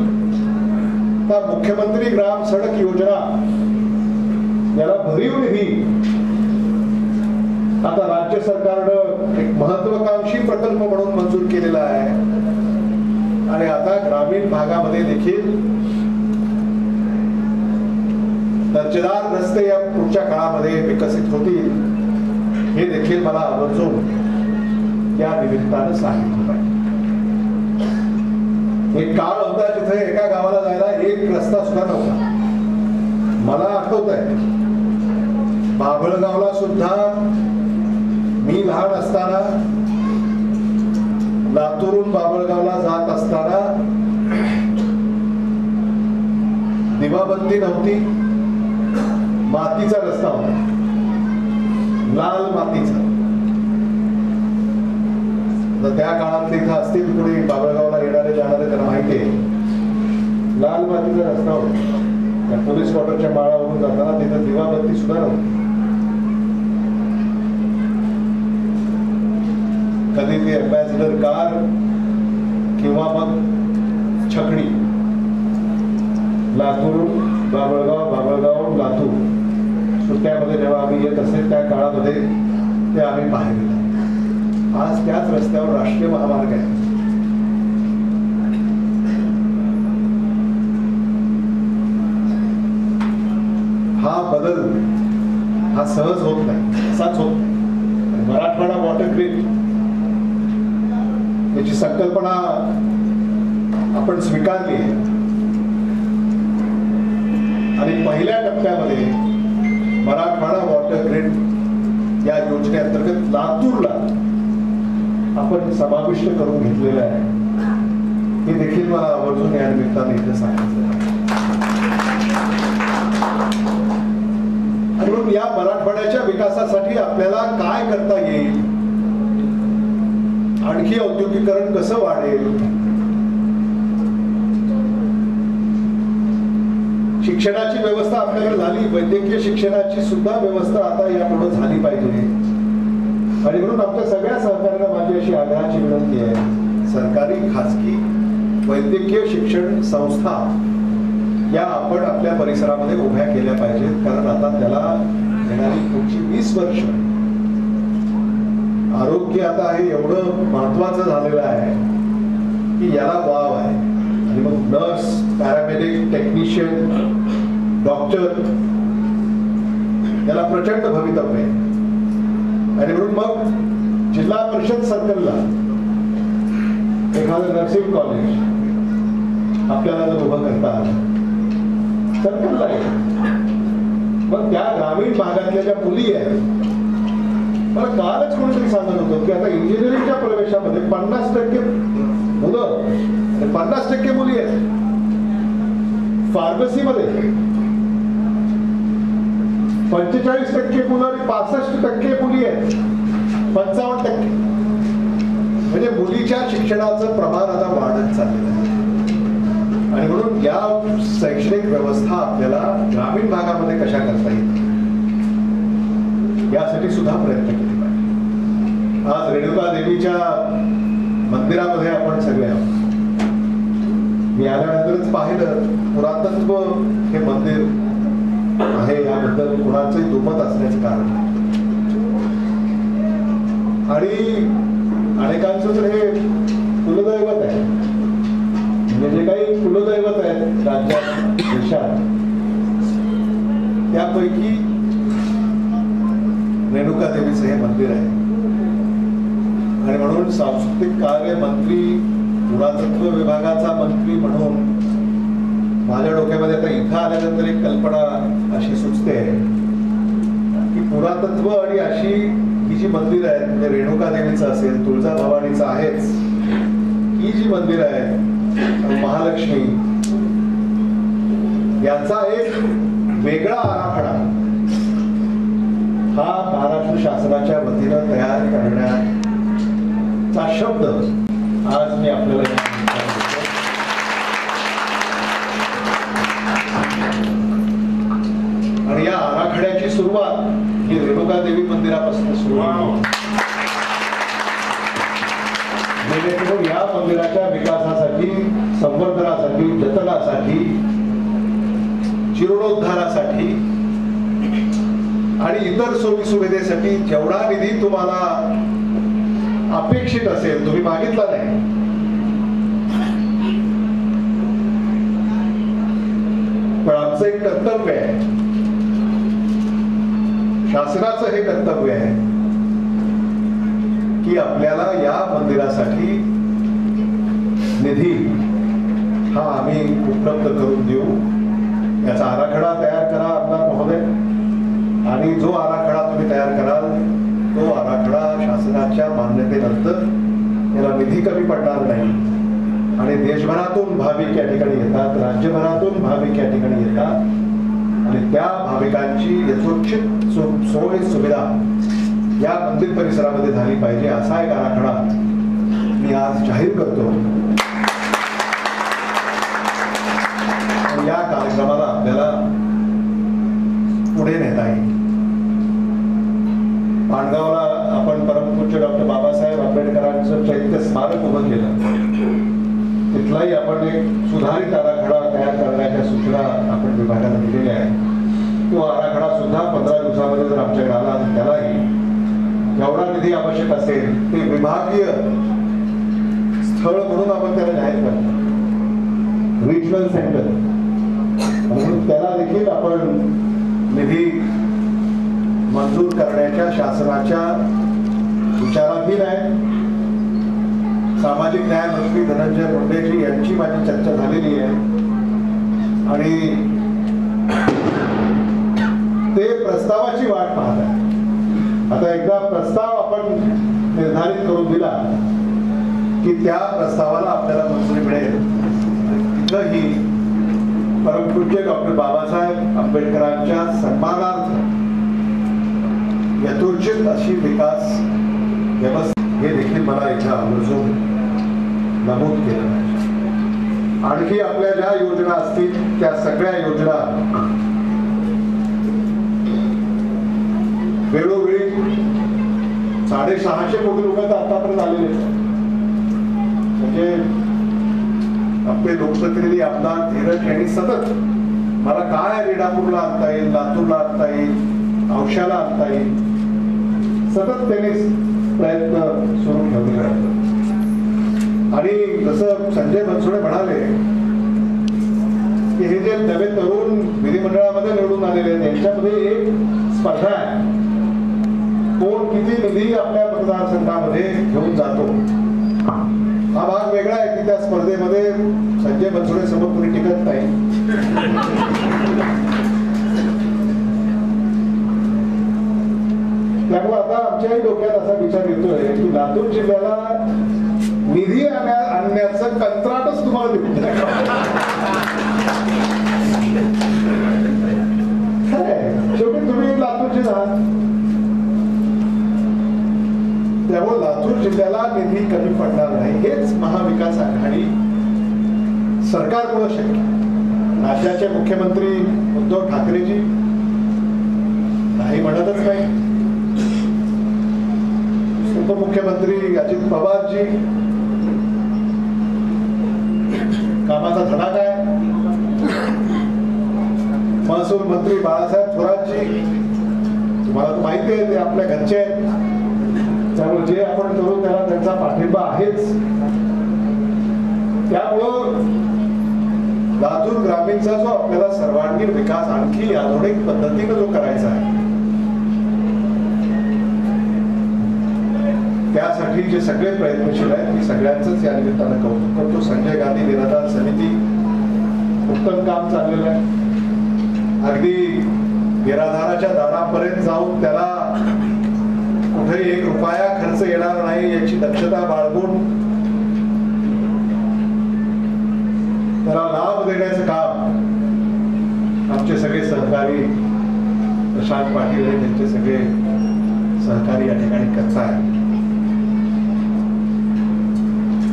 [SPEAKER 1] मुख्यमंत्री ग्राम सडक योजना याला भरीव निधी आता राज्य सरकारनं एक महत्वाकांक्षी प्रकल्प म्हणून मंजूर केलेला आहे. आणि आता ग्रामीण भागामध्ये देखील दर्जेदार रस्ते या पुढच्या काळामध्ये विकसित होतील हे देखील मला आवर्जून या निमित्तानं सांगितलं पाहिजे. एक काळ होता जिथे एका गावाला जायला एक रस्ता सुद्धा नव्हता. मला आठवत आहे बाभळगावला सुद्धा मी लहान असताना लातूरून बाभळगावला जात असताना दिवाबत्ती नव्हती, मातीचा रस्ता होता, लाल मातीचा. त्या काळात इथं असतील कुणी बाबळगावला येणारे जाणारे त्यांना माहिती आहे. लाल मातीचा रस्ता होता. त्या पोलीस क्वार्टरच्या माळावरून जाताना तिथं दिवाबत्ती सुद्धा नव्हती. कधी ती अँबॅसिडर कार किंवा मग छकडी लातूर बाबळगाव, बाबळगाव लातूर सुट्ट्यामध्ये जेव्हा आम्ही येत असेल त्या काळामध्ये ते आम्ही पाहिले. आज त्याच रस्त्यावर राष्ट्रीय महामार्ग आहे. हा बदल हा सहज होत नाही, असाच होत नाही. मराठवाडा वॉटर ग्रीड याची संकल्पना आपण स्वीकारली आणि पहिल्या टप्प्यामध्ये मराठवाडा वॉटर ग्रीड या योजनेअंतर्गत लातूरला आपण समाविष्ट करून घेतलेलं आहे. हे देखील मला आवर्जून या निमित्ताने इथे सांगितलं. आणि म्हणून या मराठवाड्याच्या विकासासाठी आपल्याला काय करता येईल, आणखी औद्योगिकरण कसं वाढेल, शिक्षणाची व्यवस्था आपल्याकडे झाली, वैद्यकीय शिक्षणाची सुद्धा व्यवस्था आता यापुढे झाली पाहिजे. आणि म्हणून आमच्या सगळ्या सहकार्यांना माझी अशी आग्रहाची विनंती आहे, सरकारी खाजगी वैद्यकीय शिक्षण संस्था या आपण आपल्या परिसरामध्ये उभ्या केल्या पाहिजेत. कारण आता त्याला येणारी पुढची 20 वर्ष आरोग्य आता हे एवढं महत्वाचं झालेलं आहे की याला वाव आहे. आणि मग नर्स, पॅरामेडिक, टेक्निशियन, डॉक्टर याला प्रचंड भवितव्य आहे. आणि म्हणून मग जिल्हा परिषद सर्कलला एखादं नर्सिंग कॉलेज आपल्याला जर उभं करता आलं सर्कलला आहे, मग त्या ग्रामीण भागातल्या ज्या मुली आहेत, मला कालच कोणीतरी सांगत होतं की आता इंजिनिअरिंगच्या प्रवेशामध्ये 50% मुलं आणि 50% मुली आहेत. फार्मसीमध्ये 45% मुलं आणि 65% मुली आहेत. 55% म्हणजे मुलीच्या शिक्षणाचं प्रमाण आता वाढत चाललेलं आहे. आणि म्हणून या शैक्षणिक व्यवस्था आपल्याला ग्रामीण भागामध्ये कशा करता येईल यासाठी सुद्धा प्रयत्न केले पाहिजे. आज रेणुका देवीच्या मंदिरामध्ये आपण सगळे आहोत. मी आल्यानंतरच पाहिलं, पुरातत्व हे मंदिर आहे याबद्दल कोणाचंही दुमत असण्याचं कारण नाही. आणि अनेकांचं तर हे कुलदैवत आहे. म्हणजे जे काही कुलदैवत आहेत राज्यात देशात, त्यापैकी रेणुका देवीचं हे मंदिर आहे. आणि म्हणून सांस्कृतिक कार्य मंत्री, पुरातत्व विभागाचा मंत्री म्हणून माझ्या डोक्यामध्ये आता इथं आल्यानंतर एक कल्पना अशी सुचते की पुरातत्व आणि अशी ही जी मंदिर आहेत, म्हणजे रेणुका देवीचं असेल, तुळजाभवानीचं आहेच, ही जी मंदिर आहे, महालक्ष्मी, याचा एक वेगळा आराखडा हा महाराष्ट्र शासनाच्या वतीनं तयार करण्याचा शब्द आज मी आपल्याला आणि या आराखड्याची सुरुवात ही रेणुका देवी मंदिरापासून सुरू आहे. जेणेकरून या मंदिराच्या विकासासाठी, संवर्धनासाठी, जतनासाठी, जीर्णोद्धारासाठी आणि इतर सोयी सुविधेसाठी जेवढा निधी तुम्हाला अपेक्षित असेल, तुम्ही मागितला नाही, पण आमचं एक कर्तव्य आहे, शासनाचं हे कर्तव्य आहे की आपल्याला या मंदिरासाठी निधी हा आम्ही उपलब्ध करून देऊ. याचा आराखडा तयार करा आमदार महोदय, आणि जो आराखडा तुम्ही तयार कराल तो आराखडा शासनाच्या मान्यतेनंतर याला निधी कमी पडणार नाही. आणि देशभरातून भाविक या ठिकाणी येतात, राज्यभरातून भाविक या ठिकाणी येतात, आणि त्या भाविकांची यथोचित सोय सुविधा या मंदिर परिसरामध्ये झाली पाहिजे, असा एक आराखडा मी आज जाहीर करतो. या कार्यक्रमाला आपल्याला पुढे नेता येईल. पांडगावला आपण परमपूज्य डॉक्टर बाबासाहेब आंबेडकरांचं चैत्य स्मारक उभं केलं. तिथलाही आपण एक सुधारित आराखडा तयार करण्याच्या सूचना आपण विभागाला दिलेल्या आहेत. तो आराखडा सुद्धा 15 दिवसामध्ये जर आमच्याकडे आला तर त्यालाही जेवढा निधी आवश्यक असेल ते विभागीय स्थळ म्हणून आपण त्याला जाहीर करतो, रिजनल सेंटर म्हणून त्याला देखील आपण निधी मंजूर करण्याच्या शासनाच्या विचाराधीन आहे. सामाजिक न्याय मंत्री धनंजय मुंडेजी यांची माझी चर्चा झालेली आहे आणि ते प्रस्तावाची वाट पाहत आहे. आता एकदा प्रस्ताव आपण निर्धारित करून दिला की त्या प्रस्तावाला आपल्याला मंजुरी मिळेल. तिथंही परमपूज्य डॉक्टर बाबासाहेब आंबेडकरांच्या सन्मानार्थ यथोचित अशी विकास व्यवस्था हे देखील मला इथं आवर्जून नमूद केलं पाहिजे. आणखी आपल्या ज्या योजना असतील त्या सगळ्या योजना वेळोवेळी 650 कोटी रुपये तर आतापर्यंत आलेले आहेत. म्हणजे आपले लोकप्रतिनिधी आमदार धीरज यांनी सतत मला काय रेणापूरला आणता येईल, लातूरला आणता येईल, औशाला आणता येईल, सतत त्यांनी प्रयत्न सुरू ठेवले आहेत. आणि जसं संजय बनसोडे म्हणाले की हे जे नवे तरुण विधिमंडळामध्ये निवडून आलेले आहेत त्यांच्यामध्ये एक स्पर्धा आहे, कोण किती निधी आपल्या मतदारसंघामध्ये घेऊन जातो. हा भाग वेगळा आहे की त्या स्पर्धेमध्ये संजय बनसोडे समोर कोणी टिकत नाही. त्यामुळे आता आमच्याही डोक्यात असा विचार येतोय की लातूर जिल्ह्याला निधी आणण्याचं कंत्राटच तुम्हाला देऊ. शेवटी तुम्ही लातूरचे आहात, त्यामुळे लातूर जिल्ह्याला निधी कमी पडणार नाही. हेच महाविकास आघाडी सरकारमुळे शक्य. राज्याचे मुख्यमंत्री उद्धव ठाकरेजी नाही म्हणतच नाही, उपमुख्यमंत्री अजित पवारजी, कामाचा धडा काय, महसूल मंत्री बाळासाहेब थोरातजी, तुम्हाला तर माहिती आहे ते आपल्या घरचे आहेत, त्यामुळे जे आपण करू त्याला त्यांचा पाठिंबा आहेच. त्यामुळं लातूर ग्रामीणचा जो आपल्याला सर्वांगीण विकास आणखी आधुनिक पद्धतीने जो करायचा आहे, त्यासाठी जे सगळे प्रयत्नशील आहेत मी सगळ्यांचंच या निमित्तानं कौतुक करतो. संजय गांधी निराधार समिती उत्तम काम चाललेलं आहे. अगदी निराधाराच्या दारापर्यंत जाऊन त्याला कुठेही 1 रुपया खर्च येणार नाही याची दक्षता बाळगून त्याला लाभ देण्याचं काम आमचे सगळे सहकारी प्रशांत पाटील हे त्यांचे सगळे सहकारी या ठिकाणी करत आहेत.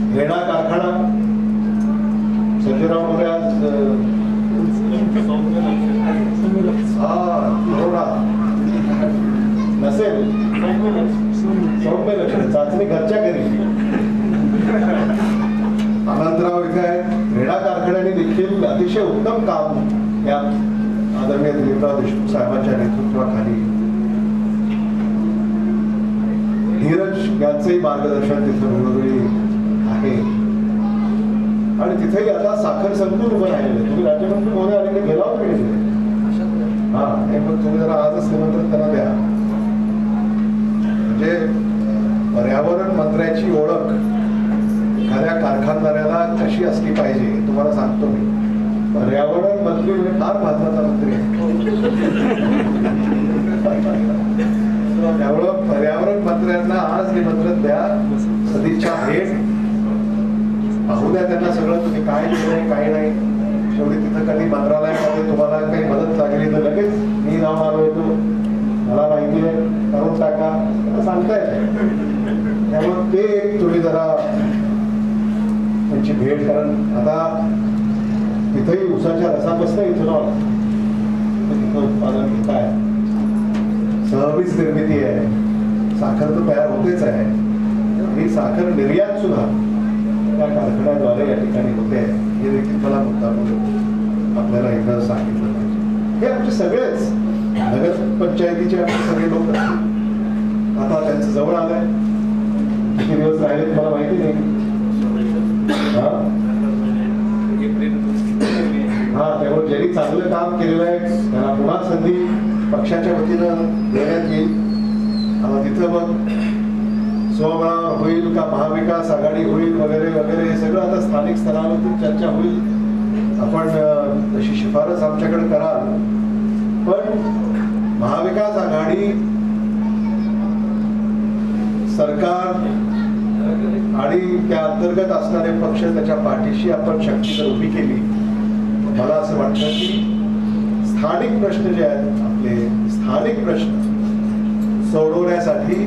[SPEAKER 1] रेणा कारखाना संजयराव मोरे आज नसेल सौम्य लक्षण चाचणी घरच्या घरी आनंदराव इथे आहेत. रेणा कारखान्याने देखील अतिशय उत्तम काम या आदरणीय दिलीपराव देशमुख साहेबांच्या नेतृत्वाखाली, धीरज यांचंही मार्गदर्शन तिथे वेळोवेळी आहे. आणि तिथेही आता साखर संकुल उभं राहिलेलं आहे. तुम्ही राज्यमंत्री महोदय आले गेला होता की हा, हे पण तुम्ही जरा आजच निमंत्रण त्यांना द्या. म्हणजे पर्यावरण मंत्र्याची ओळख एखाद्या कारखानदाराला कशी असली पाहिजे तुम्हाला सांगतो मी. पर्यावरण मंत्री म्हणजे फार महत्वाचा मंत्री आहे. त्यामुळं पर्यावरण मंत्र्यांना आज निमंत्रण द्या, सदिच्छा भेट, पाहू द्या त्यांना सगळं तुम्ही काय केलंय काय नाही. शेवटी तिथं कधी मंत्रालयामध्ये तुम्हाला काही मदत लागली तर लगेच मी जाऊन आलो होतो, मला माहिती आहे, करून टाका सांगता येते. त्यामुळे ते एक तुम्ही जरा त्यांची भेट, कारण आता तिथंही उसाच्या रसापासून इथेनॉल तिथं उत्पादन घेत आहे, सहवीज निर्मिती आहे, साखर तर तयार होतेच आहे, ही साखर निर्यात सुद्धा त्या कारखान्याद्वारे या ठिकाणी होते आहे. हे देखील मला मुद्दा आपल्याला इथं सांगितलं पाहिजे. हे आमचे सगळेच नगर पंचायतीचे आमचे सगळे लोक आता त्यांचं जवळ आलंय. किती दिवस राहिलेत मला माहिती नाही. हा, त्यामुळे ज्यांनी चांगलं काम केलेलं आहे त्यांना पुन्हा संधी पक्षाच्या वतीनं देण्यात येईल. आता तिथं मग स्वबळावर होईल का महाविकास आघाडी होईल वगैरे वगैरे हे सगळं आता स्थानिक स्तरावरती चर्चा होईल. आपण तशी शिफारस आमच्याकडे कराल. पण महाविकास आघाडी सरकार आणि त्या अंतर्गत असणारे पक्ष त्याच्या पाठीशी आपण शक्ती जर उभी केली, मला असं वाटतं की स्थानिक प्रश्न जे आहेत आपले स्थानिक प्रश्न सोडवण्यासाठी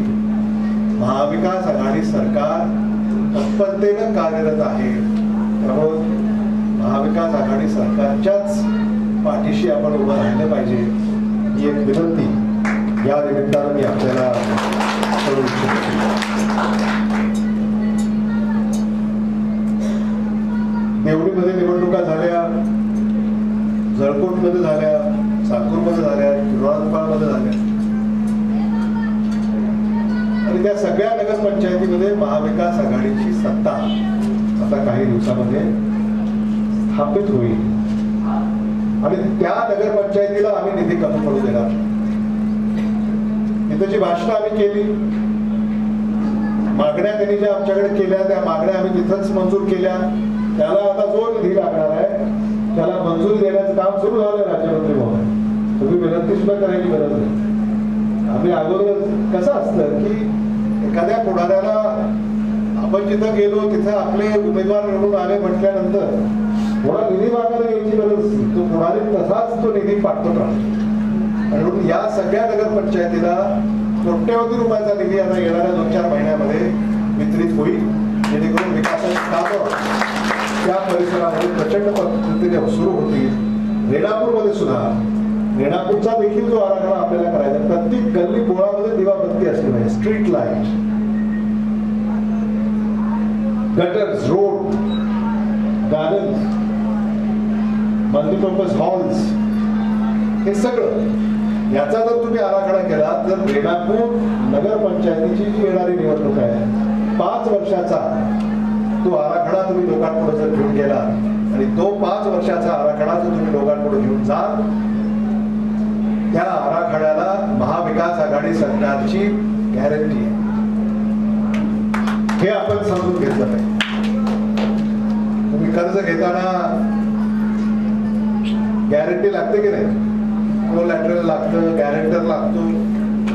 [SPEAKER 1] महाविकास आघाडी सरकार तत्परतेनं कार्यरत आहे. त्यामुळे महाविकास आघाडी सरकारच्याच पाठीशी आपण उभं राहिलं पाहिजे ही एक विनंती या निमित्तानं मी आपल्याला करू इच्छितो. देवळीमध्ये निवडणुका झाल्या, जळकोटमध्ये झाल्या, साकूरमध्ये झाल्या, किरोळांपाळमध्ये झाल्या आणि त्या सगळ्या नगरपंचायतीमध्ये महाविकास आघाडीची सत्ता आता काही दिवसामध्ये स्थापित होईल आणि त्या नगरपंचायतीला आम्ही निधी कमी पडू देणार. तिथे जी भाषणं आम्ही केली, मागण्या त्यांनी ज्या आमच्याकडे केल्या त्या मागण्या आम्ही तिथंच मंजूर केल्या. त्याला आता जो निधी लागणार आहे त्याला मंजुरी देण्याचं काम सुरू झालं राज्यमंत्री महोदय. तुम्ही विनंती सुद्धा करायची गरज नाही. आम्ही अगोदर कसं असतं की एखाद्या पुढाऱ्याला आपण जिथं गेलो तिथं आपले उमेदवार निवडून आले म्हटल्यानंतर थोडा निधी मागायला यायची गरज, तो पुढारी तसाच तो निधी पाठवत राहतो. म्हणून या सगळ्या नगरपंचायतीला कोट्यवधी रुपयाचा निधी आता येणाऱ्या 2-4 महिन्यामध्ये वितरित होईल, जेणेकरून विकासाची कामं त्या परिसरामध्ये प्रचंड पद्धतीने सुरू होतील. रेणापूरमध्ये सुद्धा रेणापूरचा देखील जो आराखडा आपल्याला करायचा, प्रत्येक गल्ली बोळामध्ये दिवाबत्ती असली पाहिजे, street light. Gutters, road, gardens, multipurpose halls, हे सगळं याचा जर तुम्ही आराखडा केला तर रेणापूर नगरपंचायतीची जी येणारी निवडणूक आहे 5 वर्षाचा तो आराखडा तुम्ही लोकांपुढे जर घेऊन गेला आणि तो 5 वर्षाचा आराखडा जर तुम्ही लोकांपुढे घेऊन जाल, त्या आराखड्याला महाविकास आघाडी सरकारची गॅरंटी आहे. हे आपण समजून घेतलं पाहिजे. तुम्ही कर्ज घेताना गॅरंटी लागते की नाही? कोलॅटरल लागतं, गॅरंटर लागतो,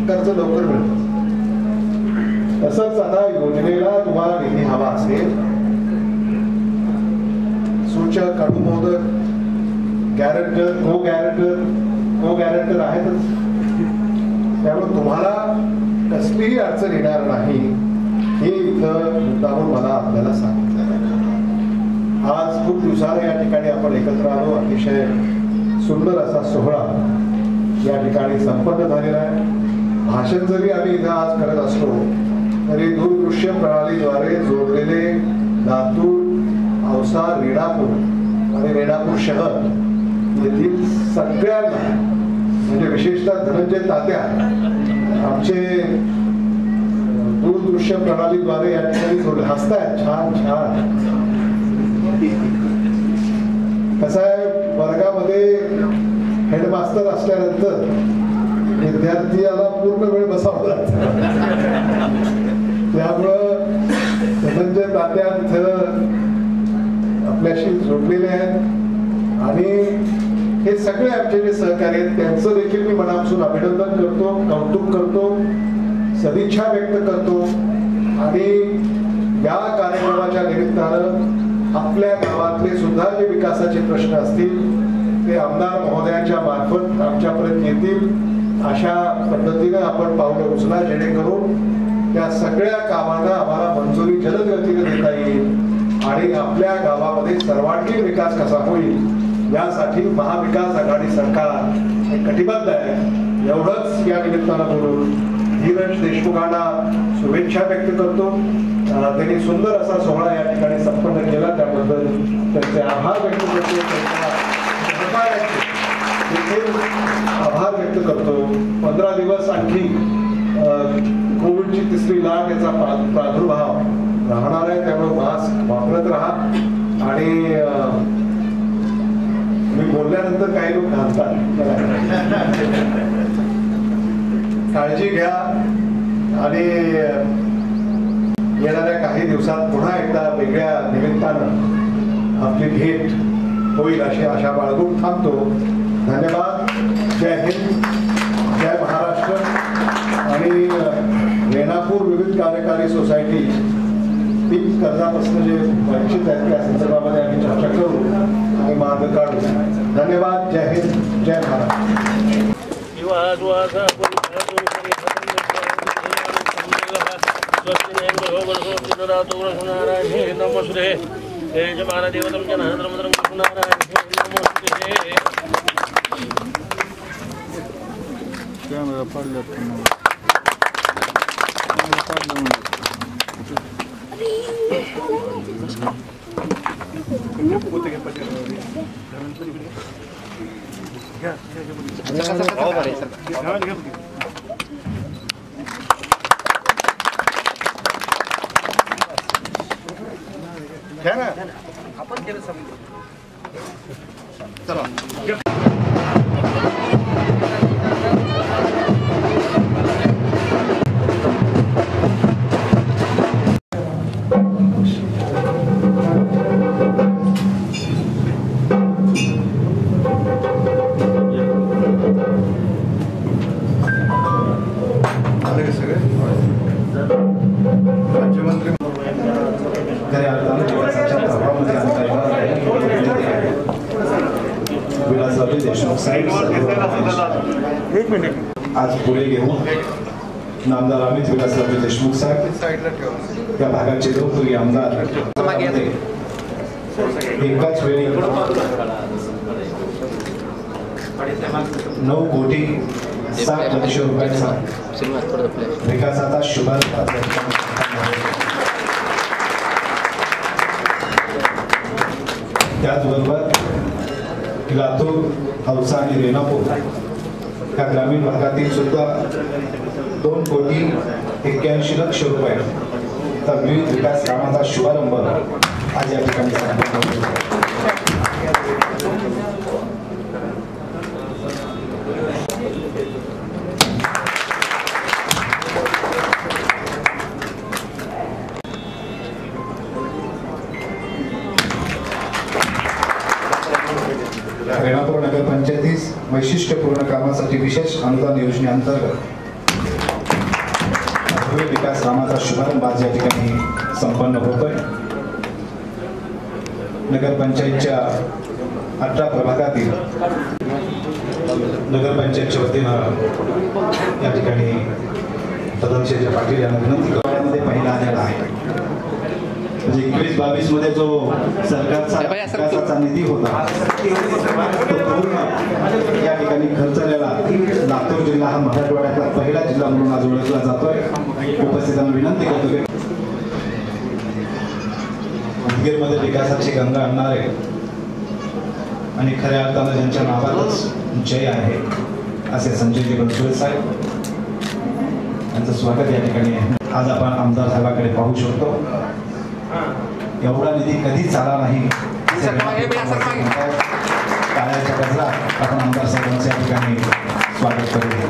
[SPEAKER 1] कर्ज लवकर मिळतं. तसंच आता योजनेला तुम्हाला निधी हवा असेल, सूचक, अनुमोदक, गॅरंटर, को गॅरंटर आहेतच. त्यामुळे तुम्हाला कसलीही अडचण येणार नाही हे इथं मुद्दामून मला आपल्याला सांगितलं. आज खूप दिवसाने या ठिकाणी आपण एकत्र आलो. अतिशय सुंदर असा सोहळा या ठिकाणी संपन्न झालेला आहे. भाषण जरी आम्ही इथं आज करत असलो तरी दूरदृश्य प्रणालीद्वारे जोडलेले लातूर, औसा, रेणापूर आणि रेणापूर शहर येथील सगळ्यांना, म्हणजे विशेषतः धनंजय तात्या आमचे दूरदृश्य प्रणालीद्वारे या ठिकाणी जोडले. हसतायत, छान छान. कसं आहे, वर्गामध्ये हेडमास्टर असल्यानंतर विद्यार्थ्याला पूर्ण वेळ बसावं लागतं. त्यामुळं धनंजय तात्या तिथं आपल्याशी जोडलेले आहेत आणि हे सगळे आमचे जे सहकारी आहेत त्यांचं देखील मी मनापासून अभिनंदन करतो, कौतुक करतो, सदिच्छा व्यक्त करतो. आणि या कार्यक्रमाच्या निमित्तानं आपल्या गावातले सुद्धा जे विकासाचे प्रश्न असतील ते आमदार महोदयांच्या मार्फत आमच्यापर्यंत येतील. अशा पद्धतीनं आपण पावलं उचला जेणेकरून त्या सगळ्या कामांना आम्हाला मंजुरी जलद गतीने देता येईल आणि आपल्या गावामध्ये सर्वांगीण विकास कसा होईल यासाठी महाविकास आघाडी सरकार कटिबद्ध आहे. एवढंच या निमित्तानं बोलून धीरज देशमुखांना शुभेच्छा व्यक्त करतो. त्यांनी सुंदर असा सोहळा या ठिकाणी संपन्न केला त्याबद्दल त्यांचे आभार व्यक्त करतो. आभार व्यक्त करतो. 15 दिवस आणखी कोविडची 3री लाट याचा प्रादुर्भाव राहणार आहे. त्यामुळे मास्क वापरत राहा आणि मी बोलल्यानंतर काही लोक घालतात, काळजी घ्या आणि येणाऱ्या काही दिवसात पुन्हा एकदा वेगळ्या निमित्तानं आपली भेट होईल अशी आशा बाळगून थांबतो. धन्यवाद. जय हिंद, जय महाराष्ट्र. आणि रेणापूर विविध कार्यकारी सोसायटी पीक कर्जापासून जे वंचित आहेत त्या संदर्भामध्ये आम्ही चर्चा करू आणि मार्ग काढू. धन्यवाद. जय हिंद, जय महाराष्ट्र.
[SPEAKER 2] कैमरा पडलं
[SPEAKER 1] आपण केलं चला. राज्यमंत्री देशमुख साहेब आज पुढे घेऊन नामदार अमित विलासराव देशमुख साहेब या भागाचे लोकप्रिय आमदार एकाच वेळी 9 कोटी 7 लक्ष रुपयांचा विकासाचा शुभारंभ
[SPEAKER 2] त्याचबरोबर लातूर, औसा आणि रेणापूर या ग्रामीण भागातील सुद्धा 2,81,00,000 विविध विकास कामांचा शुभारंभ आज या ठिकाणी संपन्न होतो. रेणापूर नगरपंचायतीस वैशिष्ट्यपूर्ण कामासाठी विशेष अनुदान योजनेअंतर्गत विकास कामाचा शुभारंभ आज या ठिकाणी संपन्न होतोय. नगरपंचायतच्या 18 प्रभागातील नगरपंचायतच्या वतीनं या ठिकाणी सदाशिव पाटील यांना विनंती करण्यामध्ये पहिला आलेला आहे. 21-22 मध्ये जो सरकारचा विकासाचा निधी होता तो पूर्ण या ठिकाणी खर्चलेला लातूर जिल्हा हा मराठवाड्यातला पहिला जिल्हा म्हणून आज ओळखला जातोय. उपस्थितांना विनंती करतो की उदगीरमध्ये विकासाची गंगा आणणारे आणि खऱ्या अर्थानं ज्यांच्या नावातच जय आहे असे संजय बनसोडे साहेब यांचं स्वागत या ठिकाणी आहे. आज आपण आमदार साहेबांकडे पाहू शकतो. एवढा निधी कधीच आला नाही. टाळ्याच्या गजरात आपण आमदार साहेबांचं या ठिकाणी स्वागत करूया.